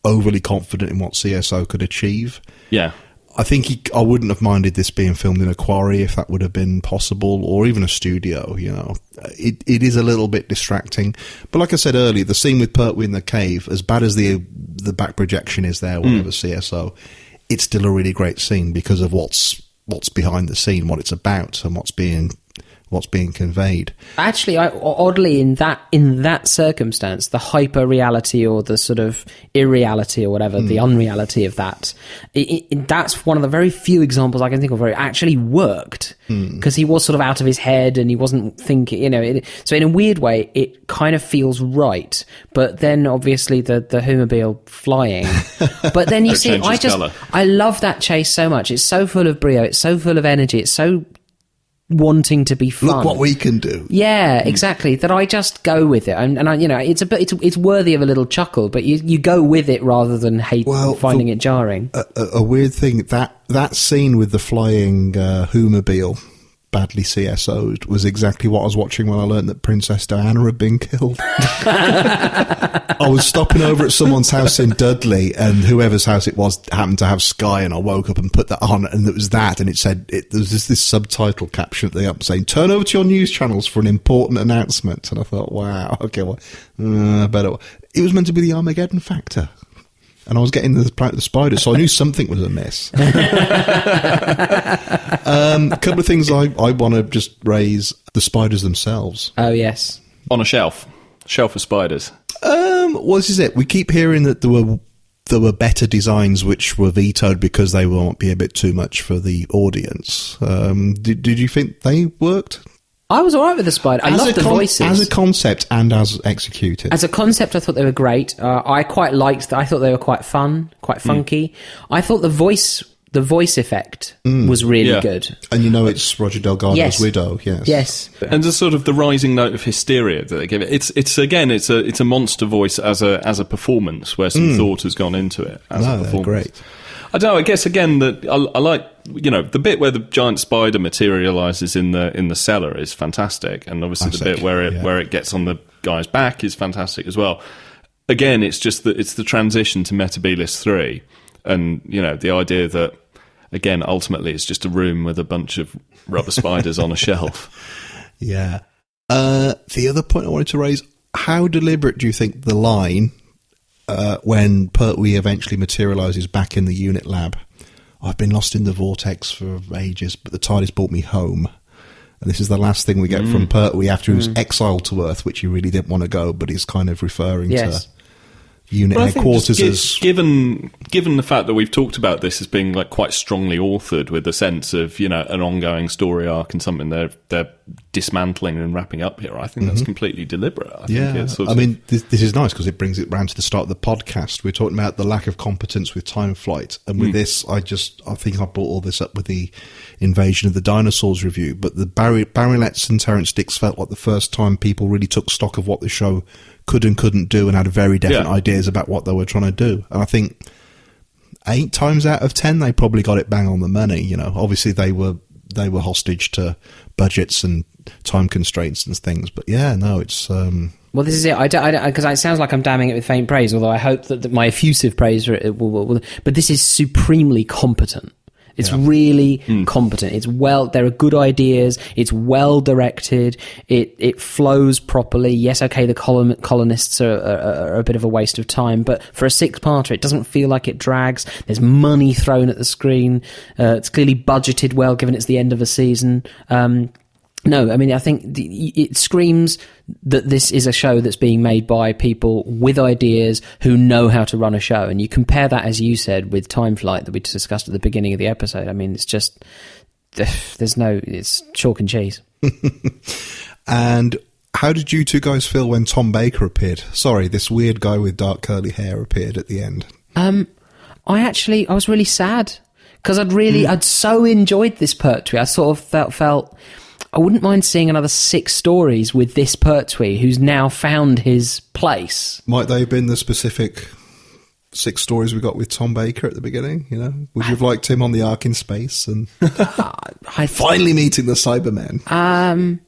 S3: overly confident in what CSO could achieve.
S2: Yeah.
S3: I think I wouldn't have minded this being filmed in a quarry if that would have been possible, or even a studio, you know. It is a little bit distracting. But like I said earlier, the scene with Pertwee in the cave, as bad as the back projection is there, whatever CSO, it's still a really great scene because of what's behind the scene, what it's about, and what's being conveyed.
S4: Actually, oddly, in that circumstance, the hyper reality or the sort of irreality or whatever, the unreality of that, that's one of the very few examples I can think of where it actually worked, because he was sort of out of his head and he wasn't thinking, you know. So in a weird way, it kind of feels right. But then obviously the Whomobile flying. But then you see, I love that chase so much. It's so full of brio. It's so full of energy. It's so wanting to be fun.
S3: Look what we can do.
S4: Yeah, exactly. That I just go with it, and I, you know, it's worthy of a little chuckle, but you go with it rather than finding it jarring.
S3: A weird thing, that scene with the flying Whomobile, badly CSO'd, was exactly what I was watching when I learned that Princess Diana had been killed. I was stopping over at someone's house in Dudley, and whoever's house it was happened to have Sky, and I woke up and put that on, and it was that, and it said, there was this subtitle caption at the up saying, "Turn over to your news channels for an important announcement." And I thought, wow, okay, well, better. It was meant to be the Armageddon factor. And I was getting the spider, so I knew something was amiss. A couple of things I want to just raise: the spiders themselves.
S4: Oh yes,
S2: on a shelf of spiders.
S3: Well, this is it. We keep hearing that there were better designs which were vetoed because they won't be a bit too much for the audience. Did you think they worked?
S4: I was all right with the spider. I loved the voices.
S3: As a concept and as executed.
S4: As a concept, I thought they were great. I quite liked that. I thought they were quite fun, quite funky. I thought the voice effect was really good. And
S3: you know it's Roger Delgado's widow, yes.
S4: Yes.
S2: And the sort of the rising note of hysteria that they give it. It's a monster voice as a performance where some thought has gone into it as a performance.
S3: Great.
S2: I don't know, I guess again that I like, you know, the bit where the giant spider materialises in the cellar is fantastic, and obviously the bit where it gets on the guy's back is fantastic as well. Again, it's just that it's the transition to Metabilis 3, and you know, the idea that again ultimately it's just a room with a bunch of rubber spiders on a shelf.
S3: Yeah. The other point I wanted to raise: how deliberate do you think the line? When Pertwee eventually materialises back in the unit lab, "I've been lost in the vortex for ages, but the TARDIS brought me home." And this is the last thing we get from Pertwee after he was exiled to Earth, which he really didn't want to go, but he's kind of referring to unit headquarters as...
S2: Given the fact that we've talked about this as being like quite strongly authored with a sense of, you know, an ongoing story arc and something they're dismantling and wrapping up here, I think that's completely deliberate. I think it's
S3: I mean, this is nice because it brings it round to the start of the podcast. We're talking about the lack of competence with time flight, and with this, I think I brought all this up with the Invasion of the Dinosaurs review, but the Barry Letts and Terence Dicks felt like the first time people really took stock of what the show could and couldn't do, and had very definite ideas about what they were trying to do. And I think 8 times out of 10 they probably got it bang on the money. You know, obviously they were hostage to budgets and time constraints and things, but it's
S4: well, this is it. I don't, because it sounds like I'm damning it with faint praise, although I hope that my effusive praise will, but this is supremely competent. It's really competent. It's there are good ideas. It's well directed. It flows properly. Yes, okay, the colonists are a bit of a waste of time, but for a 6-parter, it doesn't feel like it drags. There's money thrown at the screen. It's clearly budgeted well, given it's the end of a season. No, I mean, I think it screams that this is a show that's being made by people with ideas who know how to run a show. And you compare that, as you said, with Time Flight that we discussed at the beginning of the episode. I mean, it's just, it's chalk and cheese.
S3: And how did you two guys feel when Tom Baker appeared? Sorry, this weird guy with dark curly hair appeared at the end. I
S4: was really sad because I'd so enjoyed this Pertwee. I sort of felt I wouldn't mind seeing another 6 stories with this Pertwee who's now found his place.
S3: Might they have been the specific 6 stories we got with Tom Baker at the beginning? You know, would you have liked him on the Ark in space and finally meeting the Cybermen?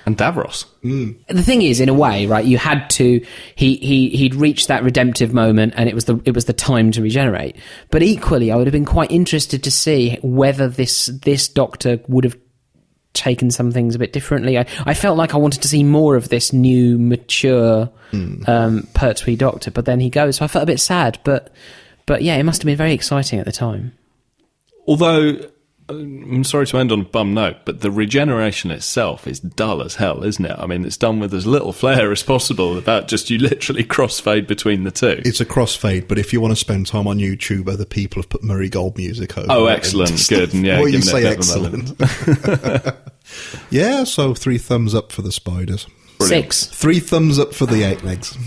S2: And Davros.
S4: The thing is, in a way, right, you had to... He'd reached that redemptive moment, and it was the time to regenerate. But equally, I would have been quite interested to see whether this Doctor would have taken some things a bit differently. I felt like I wanted to see more of this new, mature, Pertwee Doctor, but then he goes, so I felt a bit sad. But yeah, it must have been very exciting at the time.
S2: Although... I'm sorry to end on a bum note, but the regeneration itself is dull as hell, isn't it? I mean, it's done with as little flair as possible about just you literally crossfade between the two.
S3: It's a crossfade, but if you want to spend time on YouTube, other people have put Murray Gold music over.
S2: Oh, excellent. Good. And yeah,
S3: well, you say excellent. Yeah, so 3 thumbs up for the spiders.
S2: Brilliant.
S4: 6.
S3: 3 thumbs up for the 8 legs.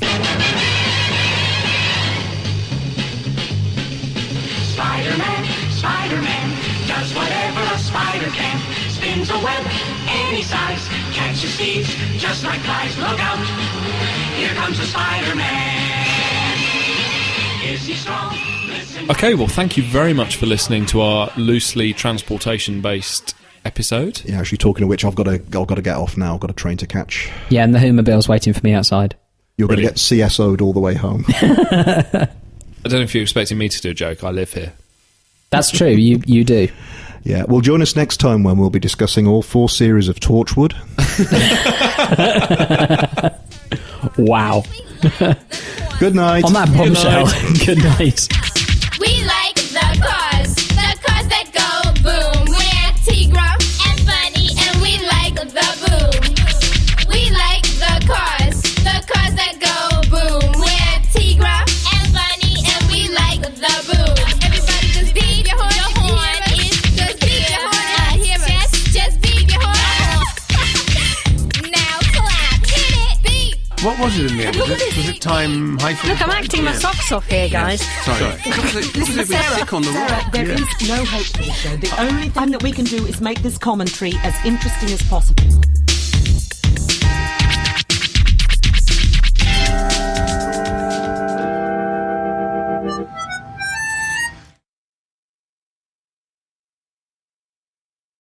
S11: Spider-Man does whatever a spider can. Spins a web any size, catches thieves just like flies. Look out, here comes the Spider-Man. Is he strong? Listen.
S12: Okay, well, thank you very much for listening to our loosely transportation-based episode.
S3: Yeah, actually, talking of which, I've got to get off now. I've got a train to catch.
S4: Yeah, and the Whomobiles waiting for me outside.
S3: You're going to get CSO'd all the way home.
S12: I don't know if you're expecting me to do a joke. I live here.
S4: That's true, you do.
S3: Yeah, well, join us next time when we'll be discussing all 4 series of Torchwood.
S4: Wow.
S3: Good night.
S4: On that bombshell. Good night.
S13: We like the cars that go boom. We're Tigra and Bunny, and we like the boom. We like the cars that go boom. We're Tigra and Bunny, and we like the boom. Everybody just beep your horn. Just beep your horn. Just beep your horn. Now clap. Hit it. Beep.
S6: What was it in the end? Was it time hyphen?
S7: Look, I'm acting my socks off here, guys.
S6: Sorry.
S7: Listen, Sarah, there is no hope for this show. The only thing that we can do is make this commentary as interesting as possible.